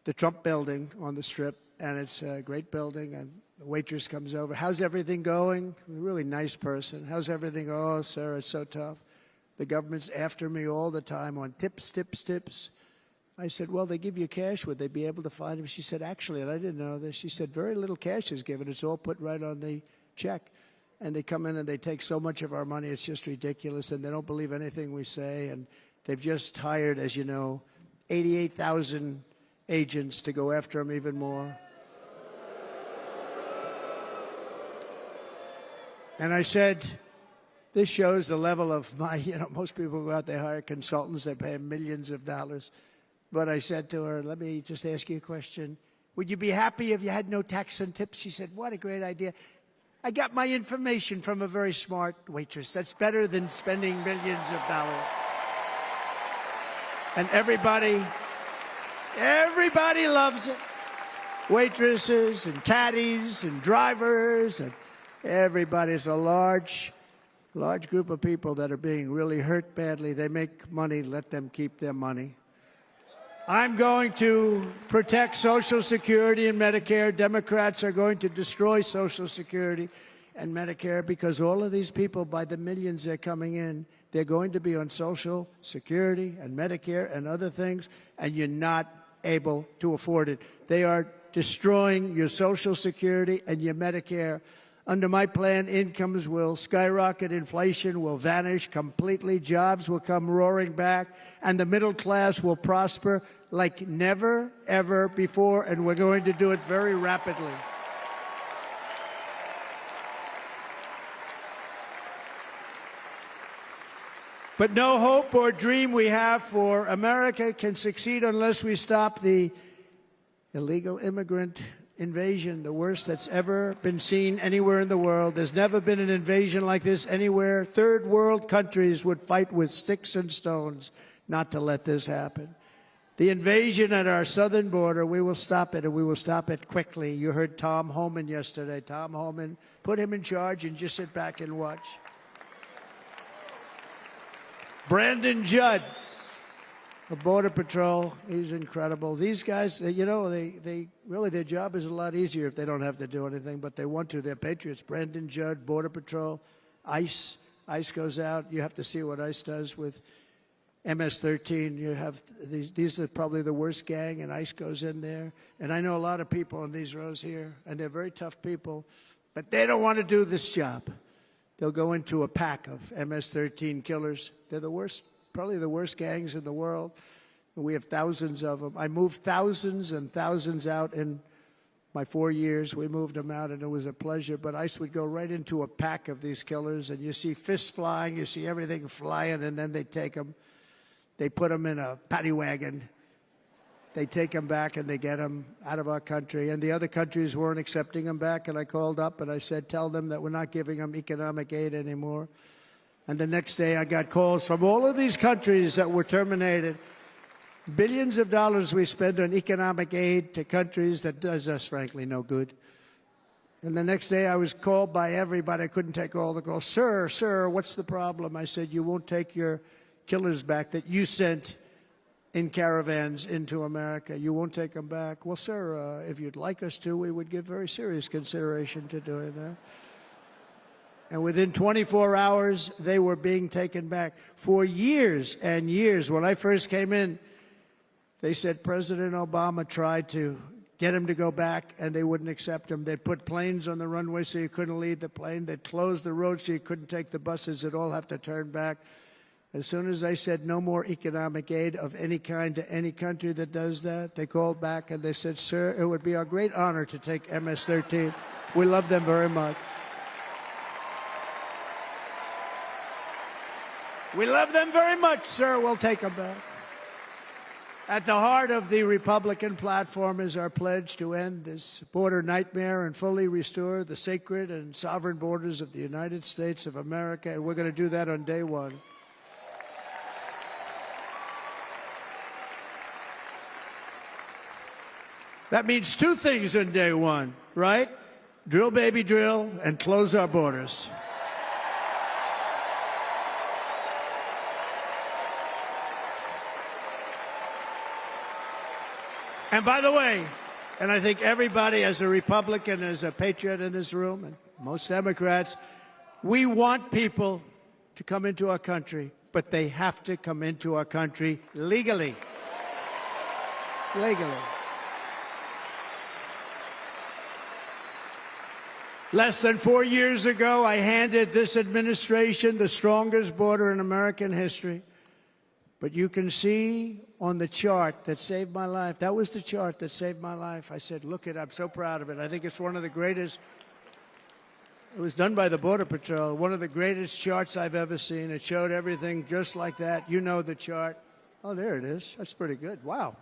the Trump building on the Strip, and it's a great building, and the waitress comes over. How's everything going? A really nice person. How's everything? Oh, sir, it's so tough. The government's after me all the time on tips, tips, tips. I said, well, they give you cash. Would they be able to find him? She said, actually, and I didn't know this, she said, very little cash is given. It's all put right on the check. And they come in and they take so much of our money, it's just ridiculous, and they don't believe anything we say. And they've just hired, as you know, 88,000 agents to go after them even more. And I said, this shows the level of my, most people go out, they hire consultants, they pay them millions of dollars. But I said to her, let me just ask you a question. Would you be happy if you had no tax on tips? She said, what a great idea. I got my information from a very smart waitress. That's better than spending millions of dollars. And everybody loves it. Waitresses and caddies and drivers and everybody. It's a large group of people that are being really hurt badly. They make money. Let them keep their money. I'm going to protect Social Security and Medicare. Democrats are going to destroy Social Security and Medicare because all of these people, by the millions they're coming in, they're going to be on Social Security and Medicare and other things, and you're not able to afford it. They are destroying your Social Security and your Medicare. Under my plan, incomes will skyrocket, inflation will vanish completely, jobs will come roaring back, and the middle class will prosper like never, ever before, and we're going to do it very rapidly. But no hope or dream we have for America can succeed unless we stop the illegal immigrant invasion, the worst that's ever been seen anywhere in the world. There's never been an invasion like this anywhere. Third world countries would fight with sticks and stones not to let this happen. The invasion at our southern border, we will stop it, and we will stop it quickly. You heard Tom Homan yesterday. Tom Homan, put him in charge and just sit back and watch. Brandon Judd of Border Patrol, he's incredible. These guys, you know, they really, their job is a lot easier if they don't have to do anything, but they want to. They're patriots. Brandon Judd, Border Patrol, ICE. ICE goes out. You have to see what ICE does with MS-13. You have these are probably the worst gang, and ICE goes in there. And I know a lot of people in these rows here, and they're very tough people, but they don't want to do this job. They'll go into a pack of MS-13 killers. They're the worst. Probably the worst gangs in the world. We have thousands of them. I moved thousands and thousands out in my 4 years. We moved them out, and it was a pleasure. But ICE would go right into a pack of these killers, and you see fists flying, you see everything flying, and then they take them. They put them in a paddy wagon. They take them back, and they get them out of our country. And the other countries weren't accepting them back, and I called up, and I said, tell them that we're not giving them economic aid anymore. And the next day, I got calls from all of these countries that were terminated. Billions of dollars we spend on economic aid to countries that does us, frankly, no good. And the next day, I was called by everybody. I couldn't take all the calls. Sir, what's the problem? I said, you won't take your killers back that you sent in caravans into America. You won't take them back. Well, sir, if you'd like us to, we would give very serious consideration to doing that. And within 24 hours, they were being taken back. For years and years, when I first came in, they said President Obama tried to get him to go back, and they wouldn't accept him. They'd put planes on the runway so you couldn't leave the plane. They'd close the road so you couldn't take the buses. They'd all have to turn back. As soon as I said no more economic aid of any kind to any country that does that, they called back and they said, sir, it would be our great honor to take MS-13. We love them very much. We love them very much, sir. We'll take them back. At the heart of the Republican platform is our pledge to end this border nightmare and fully restore the sacred and sovereign borders of the United States of America, and we're going to do that on day one. That means two things on day one, right? Drill, baby, drill, and close our borders. And by the way, and I think everybody as a Republican, as a patriot in this room, and most Democrats, we want people to come into our country, but they have to come into our country legally. Legally. Less than 4 years ago, I handed this administration the strongest border in American history. But you can see on the chart that saved my life, that was the chart that saved my life. I said, look it, I'm so proud of it. I think it's one of the greatest, it was done by the Border Patrol, one of the greatest charts I've ever seen. It showed everything just like that. You know the chart. Oh, there it is. That's pretty good. Wow.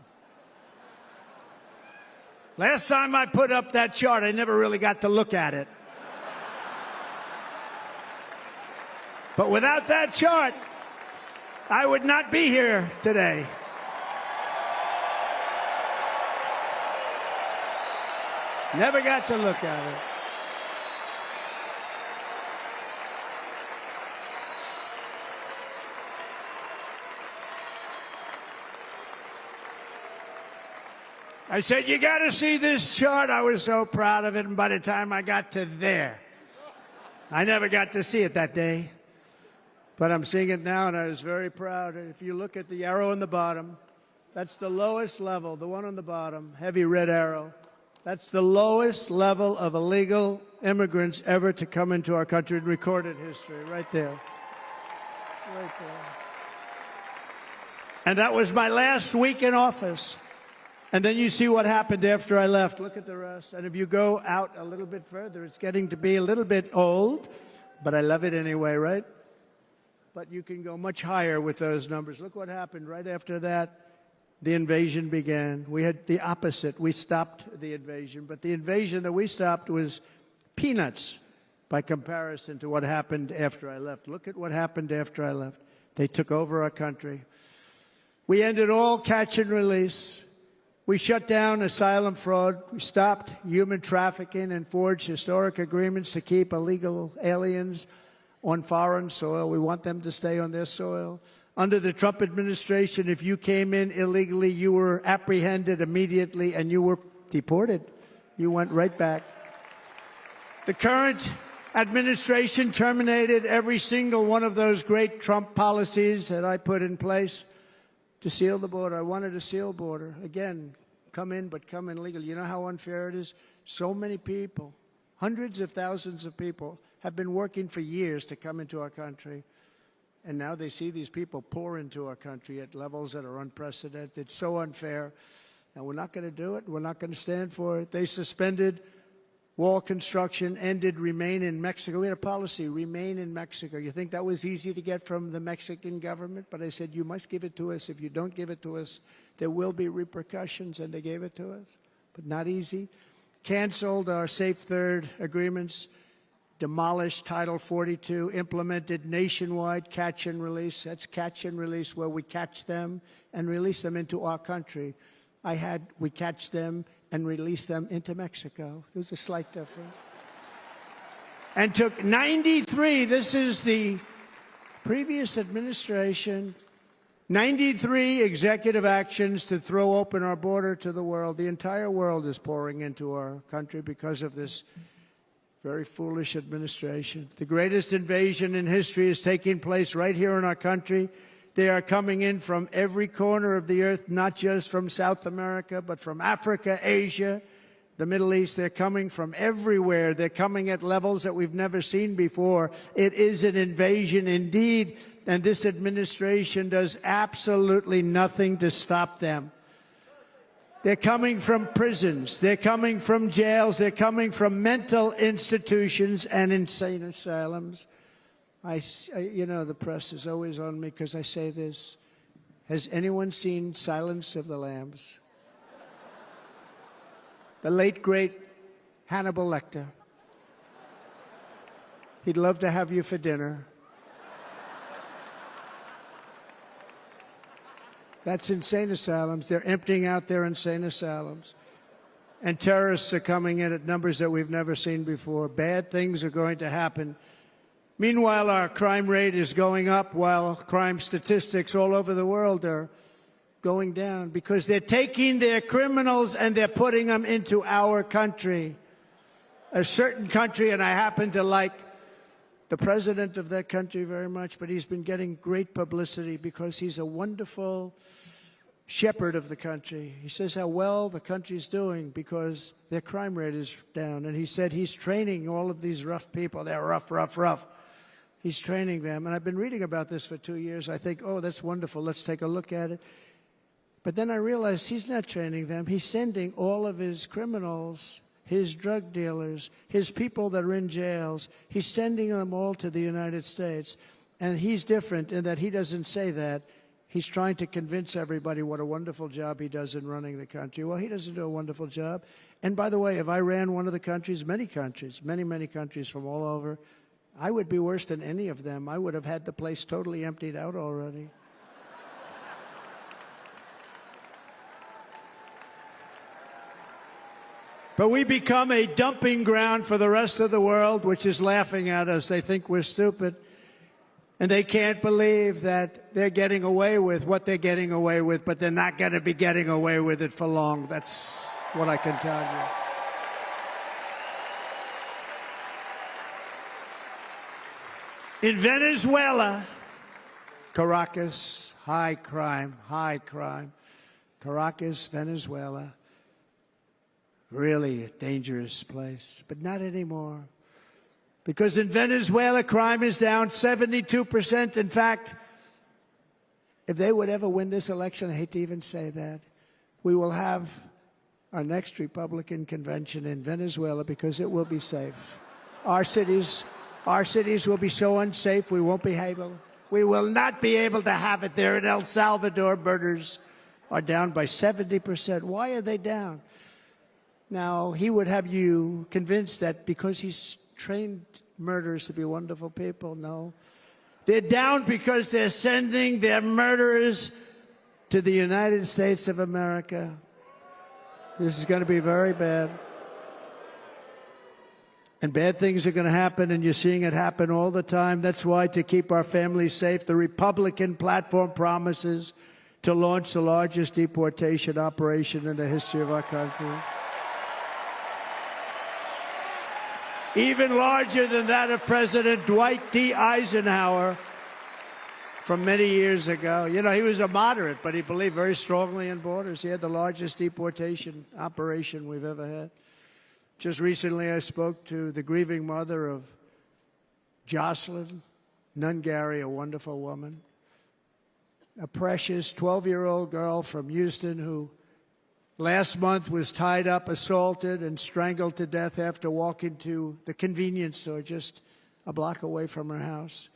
Last time I put up that chart, I never really got to look at it. But without that chart, I would not be here today. Never got to look at it. I said, you got to see this chart. I was so proud of it. And by the time I got to there, I never got to see it that day. But I'm seeing it now, and I was very proud. And if you look at the arrow in the bottom, that's the lowest level, the one on the bottom, heavy red arrow. That's the lowest level of illegal immigrants ever to come into our country in recorded history, right there. Right there. And that was my last week in office. And then you see what happened after I left. Look at the rest. And if you go out a little bit further, it's getting to be a little bit old, but I love it anyway, right? But you can go much higher with those numbers. Look what happened right after that. The invasion began. We had the opposite. We stopped the invasion. But the invasion that we stopped was peanuts by comparison to what happened after I left. Look at what happened after I left. They took over our country. We ended all catch and release. We shut down asylum fraud. We stopped human trafficking and forged historic agreements to keep illegal aliens on foreign soil. We want them to stay on their soil. Under the Trump administration, if you came in illegally, you were apprehended immediately and you were deported. You went right back. The current administration terminated every single one of those great Trump policies that I put in place to seal the border. I wanted a sealed border. Again, come in, but come in legally. You know how unfair it is? So many people, hundreds of thousands of people, have been working for years to come into our country. And now they see these people pour into our country at levels that are unprecedented. It's so unfair. And we're not going to do it. We're not going to stand for it. They suspended wall construction, ended remain in Mexico. We had a policy, remain in Mexico. You think that was easy to get from the Mexican government? But I said, you must give it to us. If you don't give it to us, there will be repercussions. And they gave it to us. But not easy. Canceled our Safe Third agreements. Demolished Title 42, implemented nationwide catch and release. That's catch and release, where we catch them and release them into our country. We catch them and release them into Mexico. There's a slight difference. And took 93, this is the previous administration, 93 executive actions to throw open our border to the world. The entire world is pouring into our country because of this very foolish administration. The greatest invasion in history is taking place right here in our country. They are coming in from every corner of the earth, not just from South America, but from Africa, Asia, the Middle East. They're coming from everywhere. They're coming at levels that we've never seen before. It is an invasion indeed, and this administration does absolutely nothing to stop them. They're coming from prisons. They're coming from jails. They're coming from mental institutions and insane asylums. You know, the press is always on me because I say this. Has anyone seen Silence of the Lambs? The late, great Hannibal Lecter. He'd love to have you for dinner. That's insane asylums. They're emptying out their insane asylums. And terrorists are coming in at numbers that we've never seen before. Bad things are going to happen. Meanwhile, our crime rate is going up, while crime statistics all over the world are going down, because they're taking their criminals and they're putting them into our country. A certain country, and I happen to like the president of that country very much, but he's been getting great publicity because he's a wonderful shepherd of the country. He says how well the country's doing because their crime rate is down. And he said he's training all of these rough people. They're rough. He's training them. And I've been reading about this for 2 years. I think, oh, that's wonderful. Let's take a look at it. But then I realized he's not training them. He's sending all of his criminals, his drug dealers, his people that are in jails, he's sending them all to the United States. And he's different in that he doesn't say that. He's trying to convince everybody what a wonderful job he does in running the country. Well, he doesn't do a wonderful job. And by the way, if I ran one of the countries, many countries from all over, I would be worse than any of them. I would have had the place totally emptied out already. But we become a dumping ground for the rest of the world, which is laughing at us. They think we're stupid. And they can't believe that they're getting away with what they're getting away with, but they're not going to be getting away with it for long. That's what I can tell you. In Venezuela, Caracas, high crime. Caracas, Venezuela, really a dangerous place, but not anymore. Because in Venezuela, crime is down 72%. In fact, if they would ever win this election, I hate to even say that, we will have our next Republican convention in Venezuela because it will be safe. Our cities will be so unsafe, we will not be able to have it there. In El Salvador, murders are down by 70%. Why are they down? Now, he would have you convinced that because he's trained murderers to be wonderful people. No. They're down because they're sending their murderers to the United States of America. This is going to be very bad. And bad things are going to happen, and you're seeing it happen all the time. That's why, to keep our families safe, the Republican platform promises to launch the largest deportation operation in the history of our country. Even larger than that of President Dwight D. Eisenhower from many years ago. You know, he was a moderate, but he believed very strongly in borders. He had the largest deportation operation we've ever had. Just recently, I spoke to the grieving mother of Jocelyn Nungary, a wonderful woman, a precious 12-year-old girl from Houston who last month was tied up, assaulted, and strangled to death after walking to the convenience store just a block away from her house.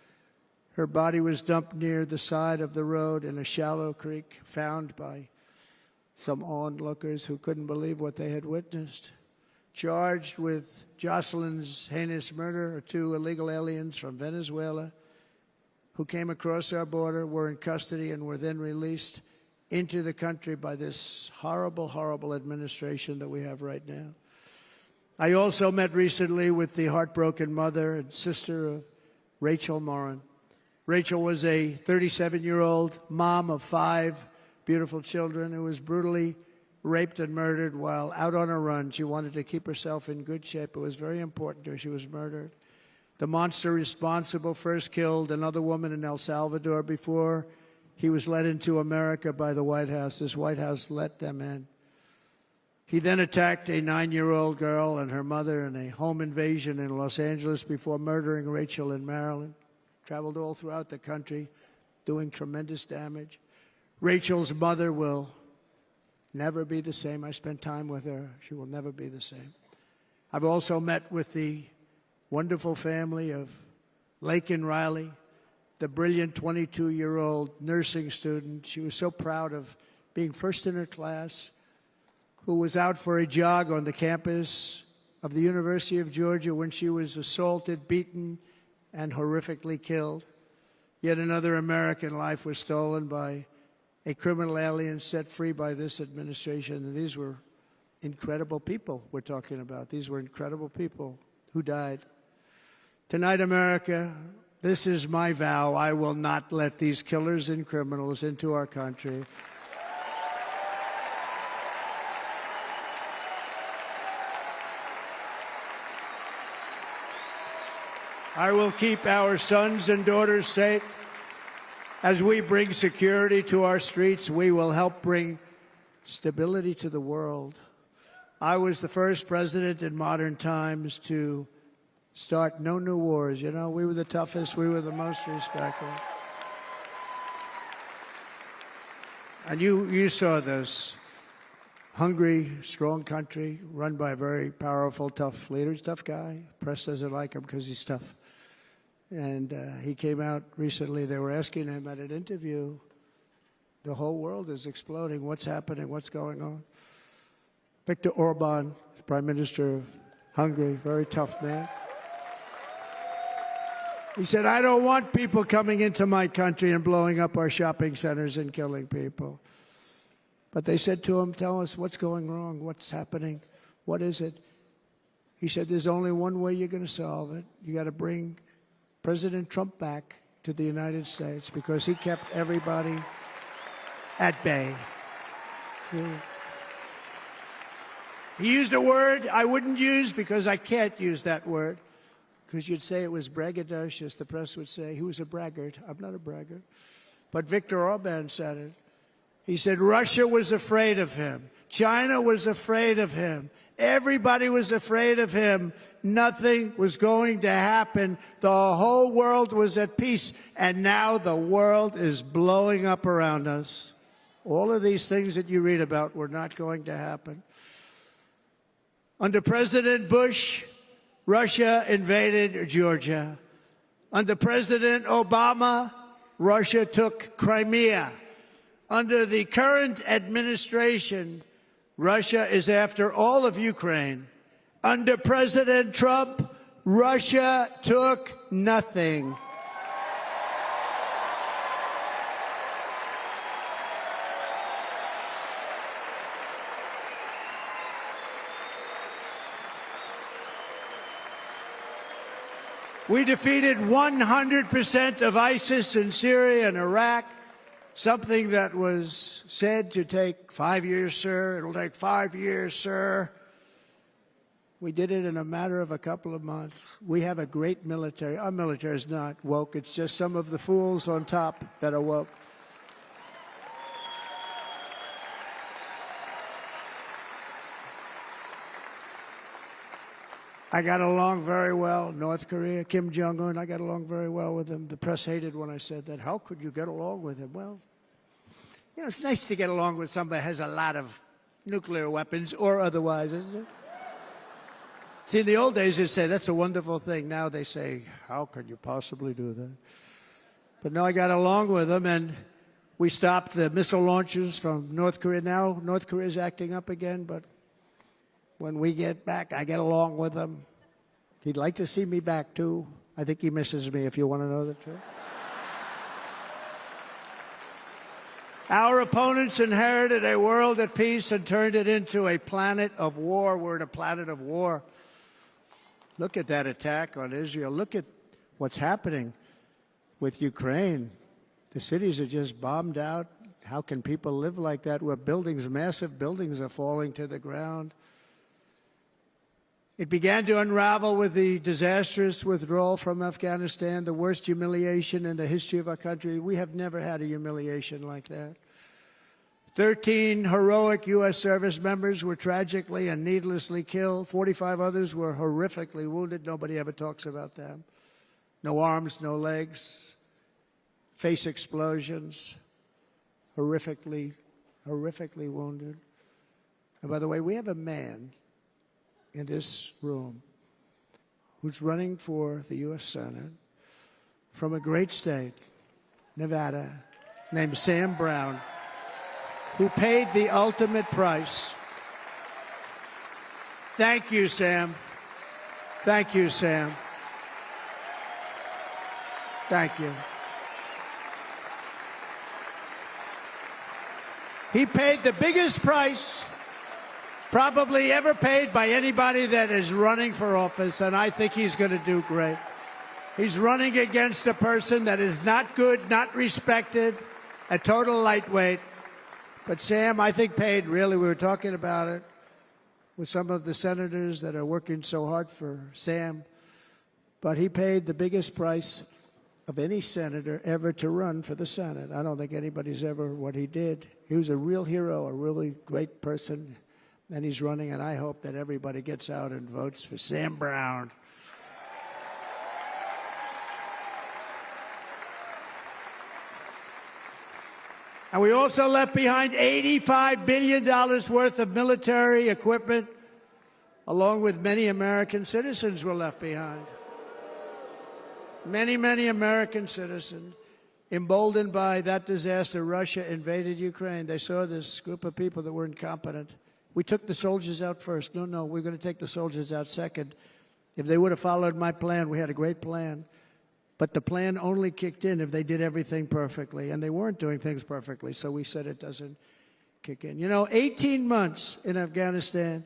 Her body was dumped near the side of the road in a shallow creek, found by some onlookers who couldn't believe what they had witnessed. Charged with Jocelyn's heinous murder are 2 illegal aliens from Venezuela who came across our border, were in custody, and were then released into the country by this horrible, horrible administration that we have right now. I also met recently with the heartbroken mother and sister of Rachel Morin. Rachel was a 37-year-old mom of 5 beautiful children who was brutally raped and murdered while out on a run. She wanted to keep herself in good shape. It was very important to her. She was murdered. The monster responsible first killed another woman in El Salvador before he was led into America by the White House. This White House let them in. He then attacked a 9-year-old girl and her mother in a home invasion in Los Angeles before murdering Rachel in Maryland. Traveled all throughout the country, doing tremendous damage. Rachel's mother will never be the same. I spent time with her. She will never be the same. I've also met with the wonderful family of Laken Riley, the brilliant 22-year-old nursing student. She was so proud of being first in her class, who was out for a jog on the campus of the University of Georgia when she was assaulted, beaten, and horrifically killed. Yet another American life was stolen by a criminal alien set free by this administration. And these were incredible people we're talking about. These were incredible people who died. Tonight, America, this is my vow. I will not let these killers and criminals into our country. I will keep our sons and daughters safe. As we bring security to our streets, we will help bring stability to the world. I was the first president in modern times to start no new wars. You know, we were the toughest. We were the most respected. And you saw this. Hungry, strong country, run by a very powerful, tough leader. He's a tough guy. Press doesn't like him because he's tough. And he came out recently. They were asking him at an interview, the whole world is exploding. What's happening? What's going on? Viktor Orban, Prime Minister of Hungary, very tough man. He said, I don't want people coming into my country and blowing up our shopping centers and killing people. But they said to him, tell us what's going wrong, what's happening, what is it? He said, there's only one way you're going to solve it. You got to bring President Trump back to the United States because he kept everybody at bay. He used a word I wouldn't use because I can't use that word, because you'd say it was braggadocious. The press would say he was a braggart. I'm not a braggart. But Viktor Orban said it. He said Russia was afraid of him. China was afraid of him. Everybody was afraid of him. Nothing was going to happen. The whole world was at peace. And now the world is blowing up around us. All of these things that you read about were not going to happen. Under President Bush, Russia invaded Georgia. Under President Obama, Russia took Crimea. Under the current administration, Russia is after all of Ukraine. Under President Trump, Russia took nothing. We defeated 100% of ISIS in Syria and Iraq, something that was said to take 5 years, sir. It'll take 5 years, sir. We did it in a matter of a couple of months. We have a great military. Our military is not woke. It's just some of the fools on top that are woke. I got along very well. North Korea, Kim Jong-un, I got along very well with him. The press hated when I said that. How could you get along with him? Well, you know, it's nice to get along with somebody who has a lot of nuclear weapons or otherwise, isn't it? See, in the old days, they'd say, that's a wonderful thing. Now they say, how can you possibly do that? But no, I got along with him, and we stopped the missile launches from North Korea. Now North Korea is acting up again, but when we get back, I get along with him. He'd like to see me back, too. I think he misses me, if you want to know the truth. Our opponents inherited a world at peace and turned it into a planet of war. We're in a planet of war. Look at that attack on Israel. Look at what's happening with Ukraine. The cities are just bombed out. How can people live like that where buildings, massive buildings, are falling to the ground? It began to unravel with the disastrous withdrawal from Afghanistan, the worst humiliation in the history of our country. We have never had a humiliation like that. 13 heroic U.S. service members were tragically and needlessly killed. 45 others were horrifically wounded. Nobody ever talks about them. No arms, no legs, face explosions, horrifically wounded. And by the way, we have a man in this room who's running for the U.S. Senate from a great state, Nevada, named Sam Brown, who paid the ultimate price. Thank you, Sam. Thank you, Sam. Thank you. He paid the biggest price probably ever paid by anybody that is running for office, and I think he's going to do great. He's running against a person that is not good, not respected, a total lightweight. But Sam, I think, paid, really, we were talking about it with some of the senators that are working so hard for Sam, but he paid the biggest price of any senator ever to run for the Senate. I don't think anybody's ever what he did. He was a real hero, a really great person. And he's running, and I hope that everybody gets out and votes for Sam Brown. And we also left behind $85 billion worth of military equipment, along with many American citizens were left behind. Many, many American citizens, emboldened by that disaster. Russia invaded Ukraine. They saw this group of people that were incompetent. We took the soldiers out first. No, we're going to take the soldiers out second. If they would have followed my plan, we had a great plan. But the plan only kicked in if they did everything perfectly. And they weren't doing things perfectly, so we said it doesn't kick in. You know, 18 months in Afghanistan,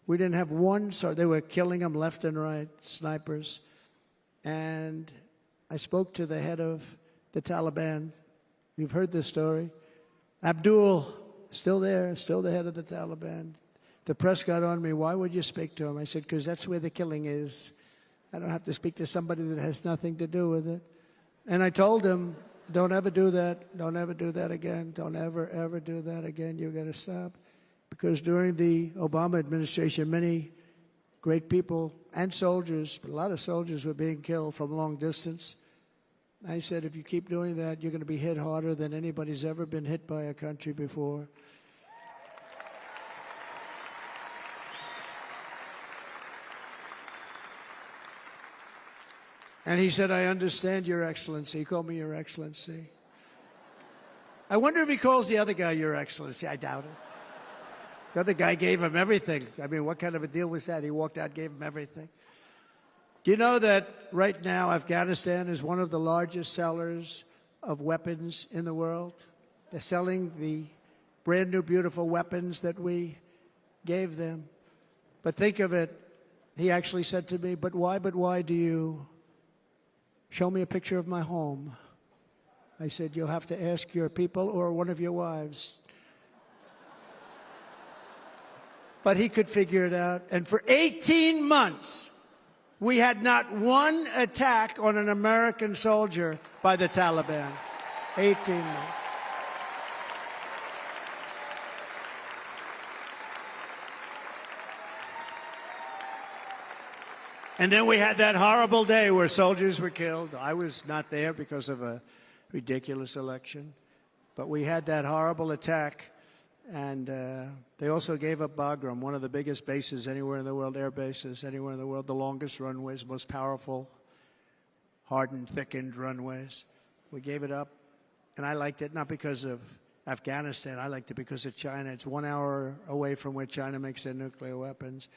we didn't have one, so they were killing them left and right, snipers. And I spoke to the head of the Taliban. You've heard this story. Abdul, still there, still the head of the Taliban. The press got on me. Why would you speak to him? I said, because that's where the killing is. I don't have to speak to somebody that has nothing to do with it. And I told him, don't ever do that. Don't ever do that again. Don't ever, ever do that again. You've got to stop. Because during the Obama administration, many great people and soldiers, but a lot of soldiers were being killed from long distance. I said, if you keep doing that, you're going to be hit harder than anybody's ever been hit by a country before. And he said, I understand, Your Excellency. He called me Your Excellency. I wonder if he calls the other guy Your Excellency. I doubt it. The other guy gave him everything. I mean, what kind of a deal was that? He walked out, gave him everything. Do you know that right now Afghanistan is one of the largest sellers of weapons in the world? They're selling the brand new, beautiful weapons that we gave them. But think of it. He actually said to me, but why do you show me a picture of my home? I said, you'll have to ask your people or one of your wives. But he could figure it out. And for 18 months, we had not one attack on an American soldier by the Taliban. 18 months. And then we had that horrible day where soldiers were killed. I was not there because of a ridiculous election. But we had that horrible attack. And they also gave up Bagram, one of the biggest bases anywhere in the world, air bases anywhere in the world, the longest runways, most powerful, hardened, thickened runways. We gave it up. And I liked it not because of Afghanistan. I liked it because of China. It's 1 hour away from where China makes their nuclear weapons.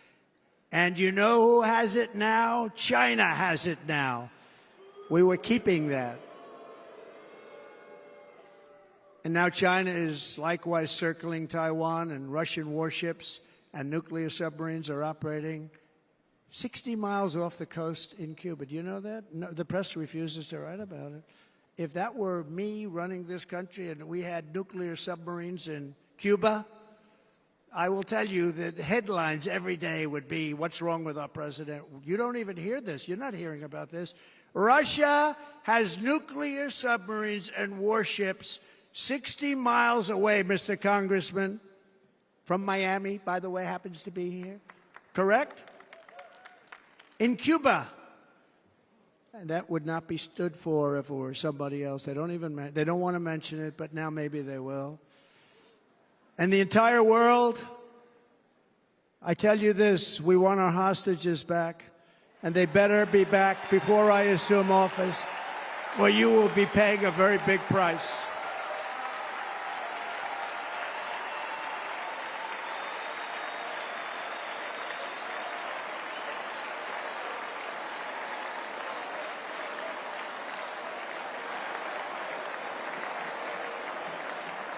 And you know who has it now? China has it now. We were keeping that. And now China is likewise circling Taiwan, and Russian warships and nuclear submarines are operating 60 miles off the coast in Cuba. Do you know that? No, the press refuses to write about it. If that were me running this country and we had nuclear submarines in Cuba, I will tell you that headlines every day would be, what's wrong with our president? You don't even hear this. You're not hearing about this. Russia has nuclear submarines and warships 60 miles away, Mr. Congressman, from Miami, by the way, happens to be here. Correct? In Cuba. And that would not be stood for if it were somebody else. They don't want to mention it, but now maybe they will. And the entire world, I tell you this, we want our hostages back, and they better be back before I assume office, or you will be paying a very big price.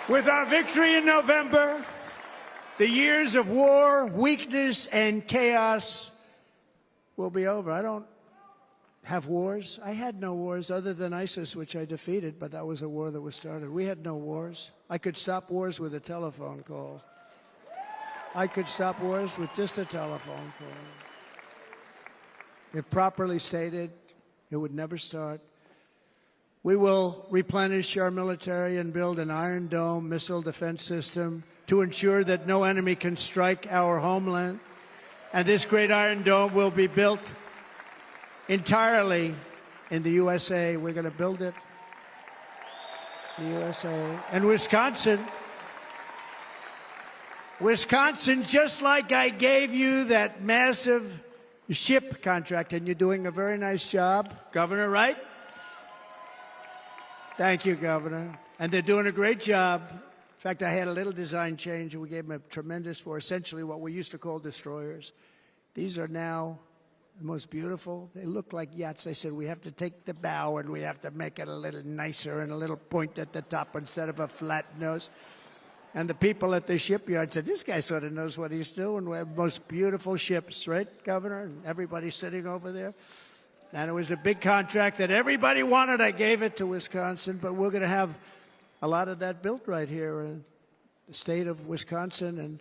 With our victory in November, the years of war, weakness, and chaos will be over. I don't have wars. I had no wars other than ISIS, which I defeated, but that was a war that was started. We had no wars. I could stop wars with a telephone call. I could stop wars with just a telephone call. If properly stated, it would never start. We will replenish our military and build an Iron Dome missile defense system to ensure that no enemy can strike our homeland. And this great Iron Dome will be built entirely in the USA. We're going to build it in the USA. And Wisconsin, just like I gave you that massive ship contract, and you're doing a very nice job, Governor, right? Thank you, Governor. And they're doing a great job. In fact, I had a little design change, and we gave them a tremendous for essentially what we used to call destroyers. These are now the most beautiful. They look like yachts. I said, we have to take the bow, and we have to make it a little nicer and a little point at the top instead of a flat nose. And the people at the shipyard said, this guy sort of knows what he's doing. We have the most beautiful ships, right, Governor? And everybody sitting over there. And it was a big contract that everybody wanted. I gave it to Wisconsin, but we're going to have a lot of that built right here in the state of Wisconsin and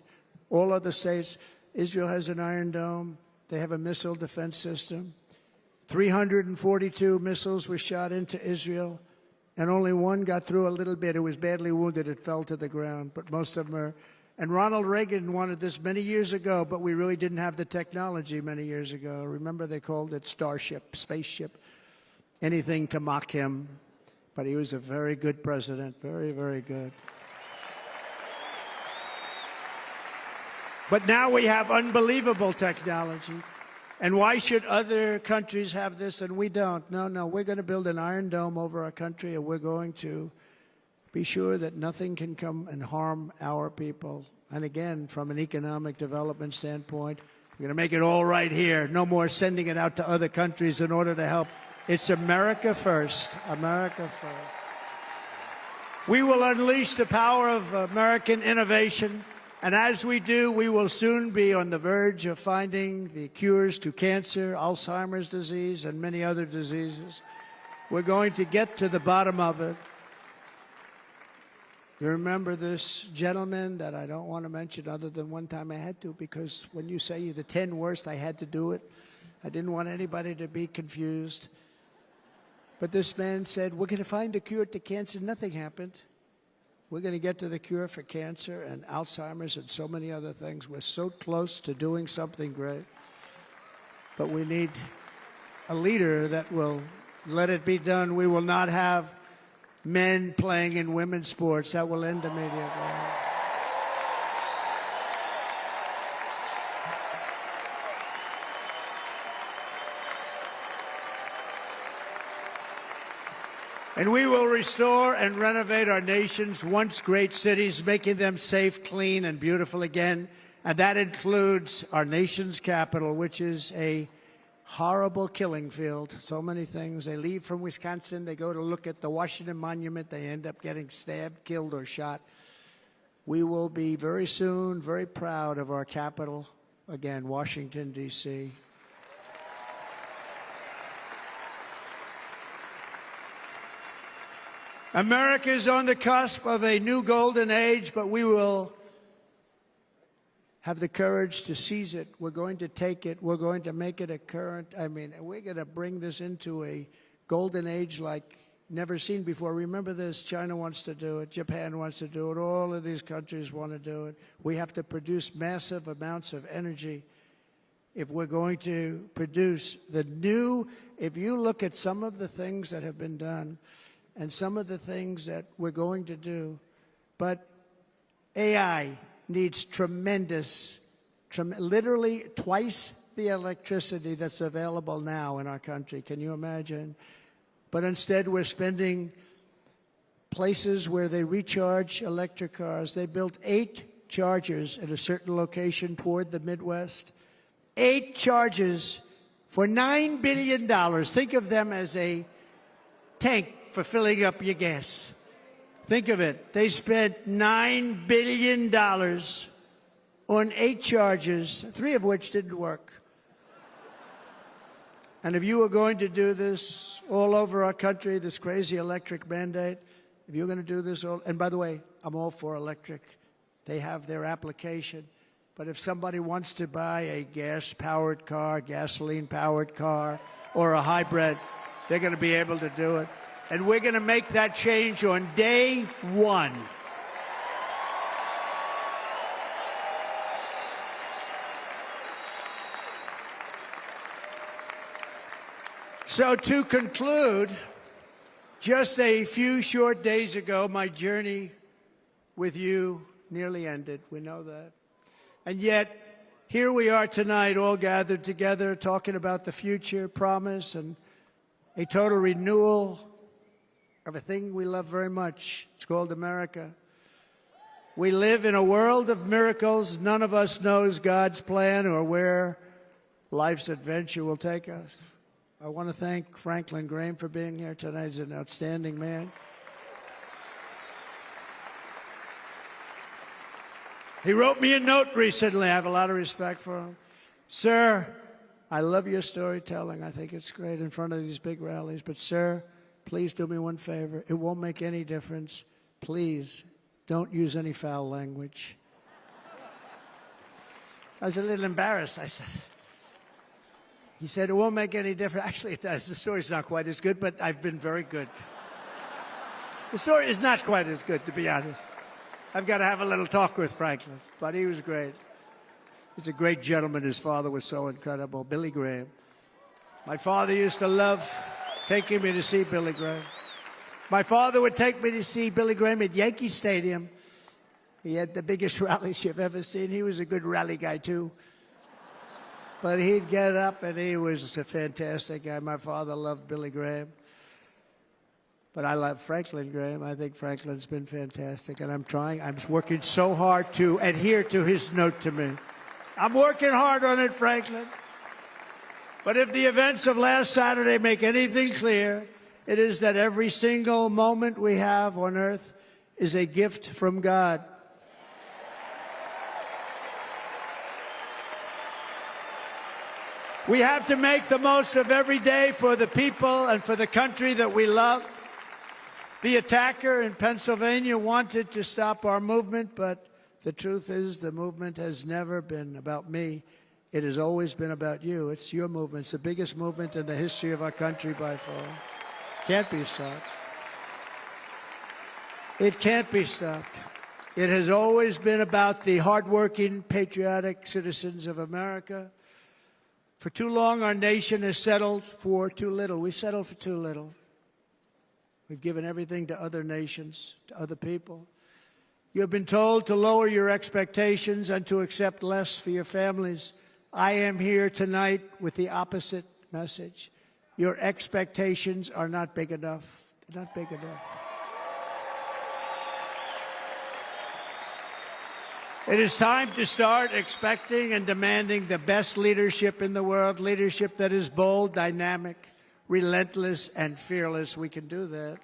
all other states. Israel has an Iron Dome. They have a missile defense system. 342 missiles were shot into Israel, and only one got through a little bit. It was badly wounded. It fell to the ground, but most of them are. And Ronald Reagan wanted this many years ago, but we really didn't have the technology many years ago. Remember, they called it Starship, spaceship, anything to mock him. But he was a very good president, very, very good. But now we have unbelievable technology. And why should other countries have this and we don't? No, we're going to build an Iron Dome over our country, and we're going to be sure that nothing can come and harm our people. And again, from an economic development standpoint, we're going to make it all right here. No more sending it out to other countries in order to help. It's America first. America first. We will unleash the power of American innovation. And as we do, we will soon be on the verge of finding the cures to cancer, Alzheimer's disease, and many other diseases. We're going to get to the bottom of it. You remember this gentleman that I don't want to mention other than one time I had to, because when you say the 10 worst, I had to do it. I didn't want anybody to be confused. But this man said, we're going to find a cure to cancer. Nothing happened. We're going to get to the cure for cancer and Alzheimer's and so many other things. We're so close to doing something great. But we need a leader that will let it be done. We will not have men playing in women's sports. That will end immediately. And we will restore and renovate our nation's once great cities, making them safe, clean, and beautiful again. And that includes our nation's capital, which is a horrible killing field. So many things. They leave from Wisconsin. They go to look at the Washington Monument. They end up getting stabbed, killed, or shot. We will be very soon very proud of our capital, again, Washington, D.C. America is on the cusp of a new golden age, but we will have the courage to seize it. We're going to take it. We're going to make it a current. We're going to bring this into a golden age like never seen before. Remember this, China wants to do it. Japan wants to do it. All of these countries want to do it. We have to produce massive amounts of energy if we're going to produce the new. If you look at some of the things that have been done and some of the things that we're going to do, but AI needs literally twice the electricity that's available now in our country. Can you imagine? But instead, we're spending places where they recharge electric cars. They built 8 chargers at a certain location toward the Midwest. 8 chargers for $9 billion. Think of them as a tank for filling up your gas. Think of it. They spent $9 billion on 8 chargers, 3 of which didn't work. And if you were going to do this all over our country, this crazy electric mandate, if you're going to do this all, and by the way, I'm all for electric. They have their application. But if somebody wants to buy a gas-powered car, gasoline-powered car, or a hybrid, they're going to be able to do it. And we're going to make that change on day 1. So to conclude, just a few short days ago, my journey with you nearly ended. We know that. And yet, here we are tonight, all gathered together, talking about the future, promise, and a total renewal of a thing we love very much. It's called America. We live in a world of miracles. None of us knows God's plan or where life's adventure will take us. I want to thank Franklin Graham for being here tonight. He's an outstanding man. He wrote me a note recently. I have a lot of respect for him. Sir, I love your storytelling. I think it's great in front of these big rallies. But, sir, please do me one favor. It won't make any difference. Please don't use any foul language. I was a little embarrassed. He said, it won't make any difference. Actually, it does. The story's not quite as good, but I've been very good. The story is not quite as good, to be honest. I've got to have a little talk with Franklin, but he was great. He's a great gentleman. His father was so incredible, Billy Graham. My father used to love taking me to see Billy Graham. My father would take me to see Billy Graham at Yankee Stadium. He had the biggest rallies you've ever seen. He was a good rally guy, too. But he'd get up, and he was a fantastic guy. My father loved Billy Graham. But I love Franklin Graham. I think Franklin's been fantastic, and I'm working so hard to adhere to his note to me. I'm working hard on it, Franklin. But if the events of last Saturday make anything clear, it is that every single moment we have on earth is a gift from God. We have to make the most of every day for the people and for the country that we love. The attacker in Pennsylvania wanted to stop our movement, but the truth is the movement has never been about me. It has always been about you. It's your movement. It's the biggest movement in the history of our country by far. Can't be stopped. It can't be stopped. It has always been about the hardworking, patriotic citizens of America. For too long, our nation has settled for too little. We settled for too little. We've given everything to other nations, to other people. You have been told to lower your expectations and to accept less for your families. I am here tonight with the opposite message. Your expectations are not big enough. They're not big enough. It is time to start expecting and demanding the best leadership in the world, leadership that is bold, dynamic, relentless, and fearless. We can do that.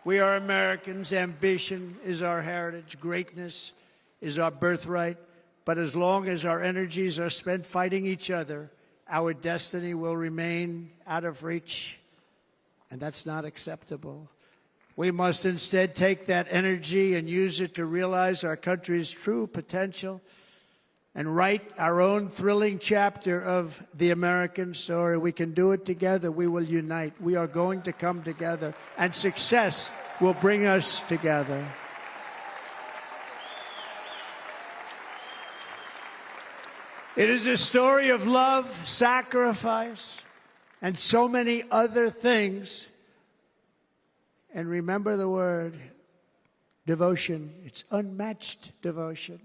We are Americans. Ambition is our heritage. Greatness is our birthright. But as long as our energies are spent fighting each other, our destiny will remain out of reach, and that's not acceptable. We must instead take that energy and use it to realize our country's true potential and write our own thrilling chapter of the American story. We can do it together. We will unite. We are going to come together, and success will bring us together. It is a story of love, sacrifice, and so many other things. And remember the word, devotion. It's unmatched devotion.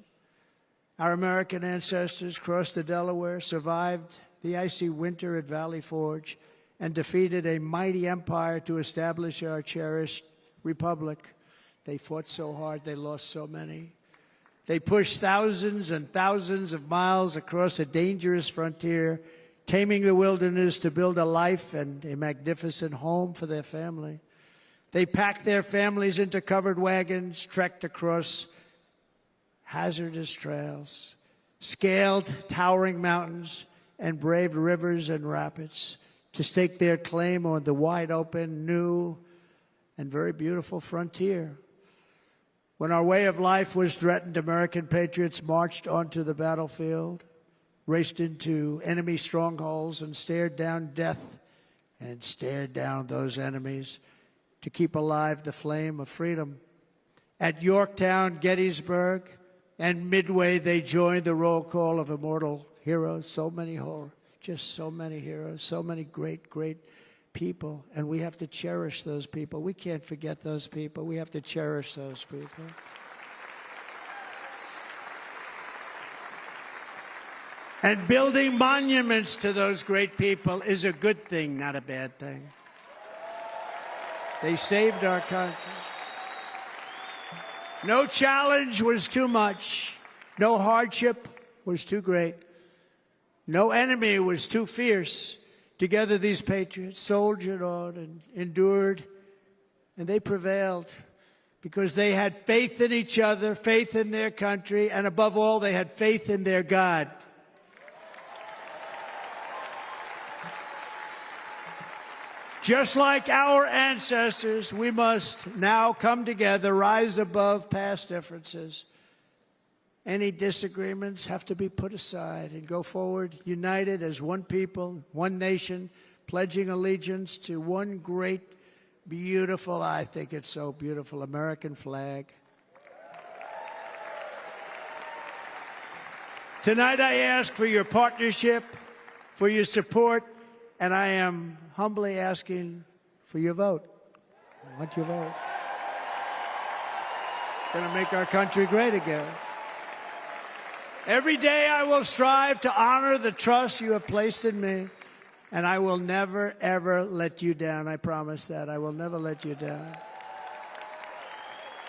Our American ancestors crossed the Delaware, survived the icy winter at Valley Forge, and defeated a mighty empire to establish our cherished republic. They fought so hard, they lost so many. They pushed thousands and thousands of miles across a dangerous frontier, taming the wilderness to build a life and a magnificent home for their family. They packed their families into covered wagons, trekked across hazardous trails, scaled towering mountains, and braved rivers and rapids to stake their claim on the wide-open, new, and very beautiful frontier. When our way of life was threatened, American patriots marched onto the battlefield, raced into enemy strongholds, and stared down death and stared down those enemies to keep alive the flame of freedom. At Yorktown, Gettysburg, and Midway, they joined the roll call of immortal heroes. So many heroes, so many great, great people. And we have to cherish those people. We can't forget those people. We have to cherish those people. And building monuments to those great people is a good thing, not a bad thing. They saved our country. No challenge was too much. No hardship was too great. No enemy was too fierce. Together, these patriots soldiered on and endured, and they prevailed because they had faith in each other, faith in their country, and above all, they had faith in their God. Just like our ancestors, we must now come together, rise above past differences. Any disagreements have to be put aside and go forward, united as one people, one nation, pledging allegiance to one great, beautiful, I think it's so beautiful, American flag. Tonight I ask for your partnership, for your support, and I am humbly asking for your vote. I want your vote. Going to make our country great again. Every day I will strive to honor the trust you have placed in me, and I will never, ever let you down. I promise that. I will never let you down.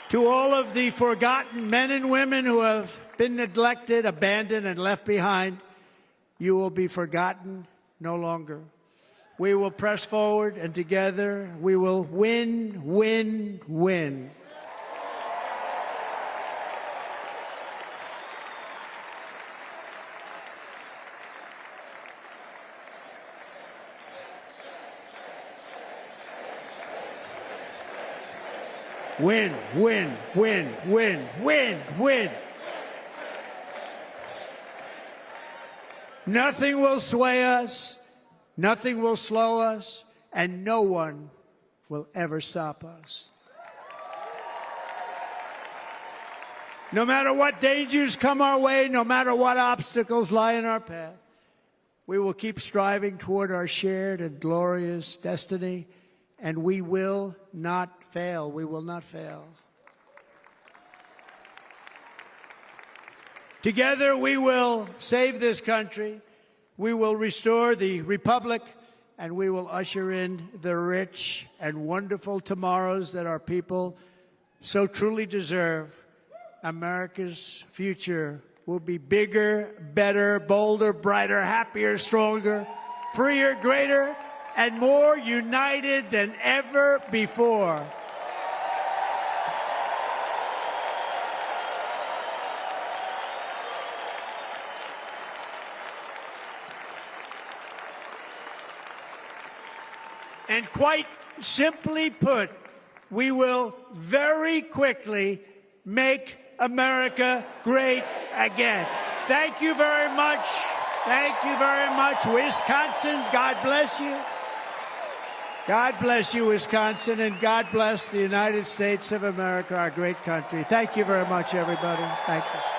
To all of the forgotten men and women who have been neglected, abandoned, and left behind, you will be forgotten no longer. We will press forward, and together we will win, win, win. Win, win, win, win, win, win. Nothing will sway us, nothing will slow us, and no one will ever stop us. No matter what dangers come our way, no matter what obstacles lie in our path, we will keep striving toward our shared and glorious destiny, and we will not fail. We will not fail. Together we will save this country, we will restore the republic, and we will usher in the rich and wonderful tomorrows that our people so truly deserve. America's future will be bigger, better, bolder, brighter, happier, stronger, freer, greater, and more united than ever before. And quite simply put, we will very quickly make America great again. Thank you very much. Thank you very much, Wisconsin. God bless you. God bless you, Wisconsin, and God bless the United States of America, our great country. Thank you very much, everybody. Thank you.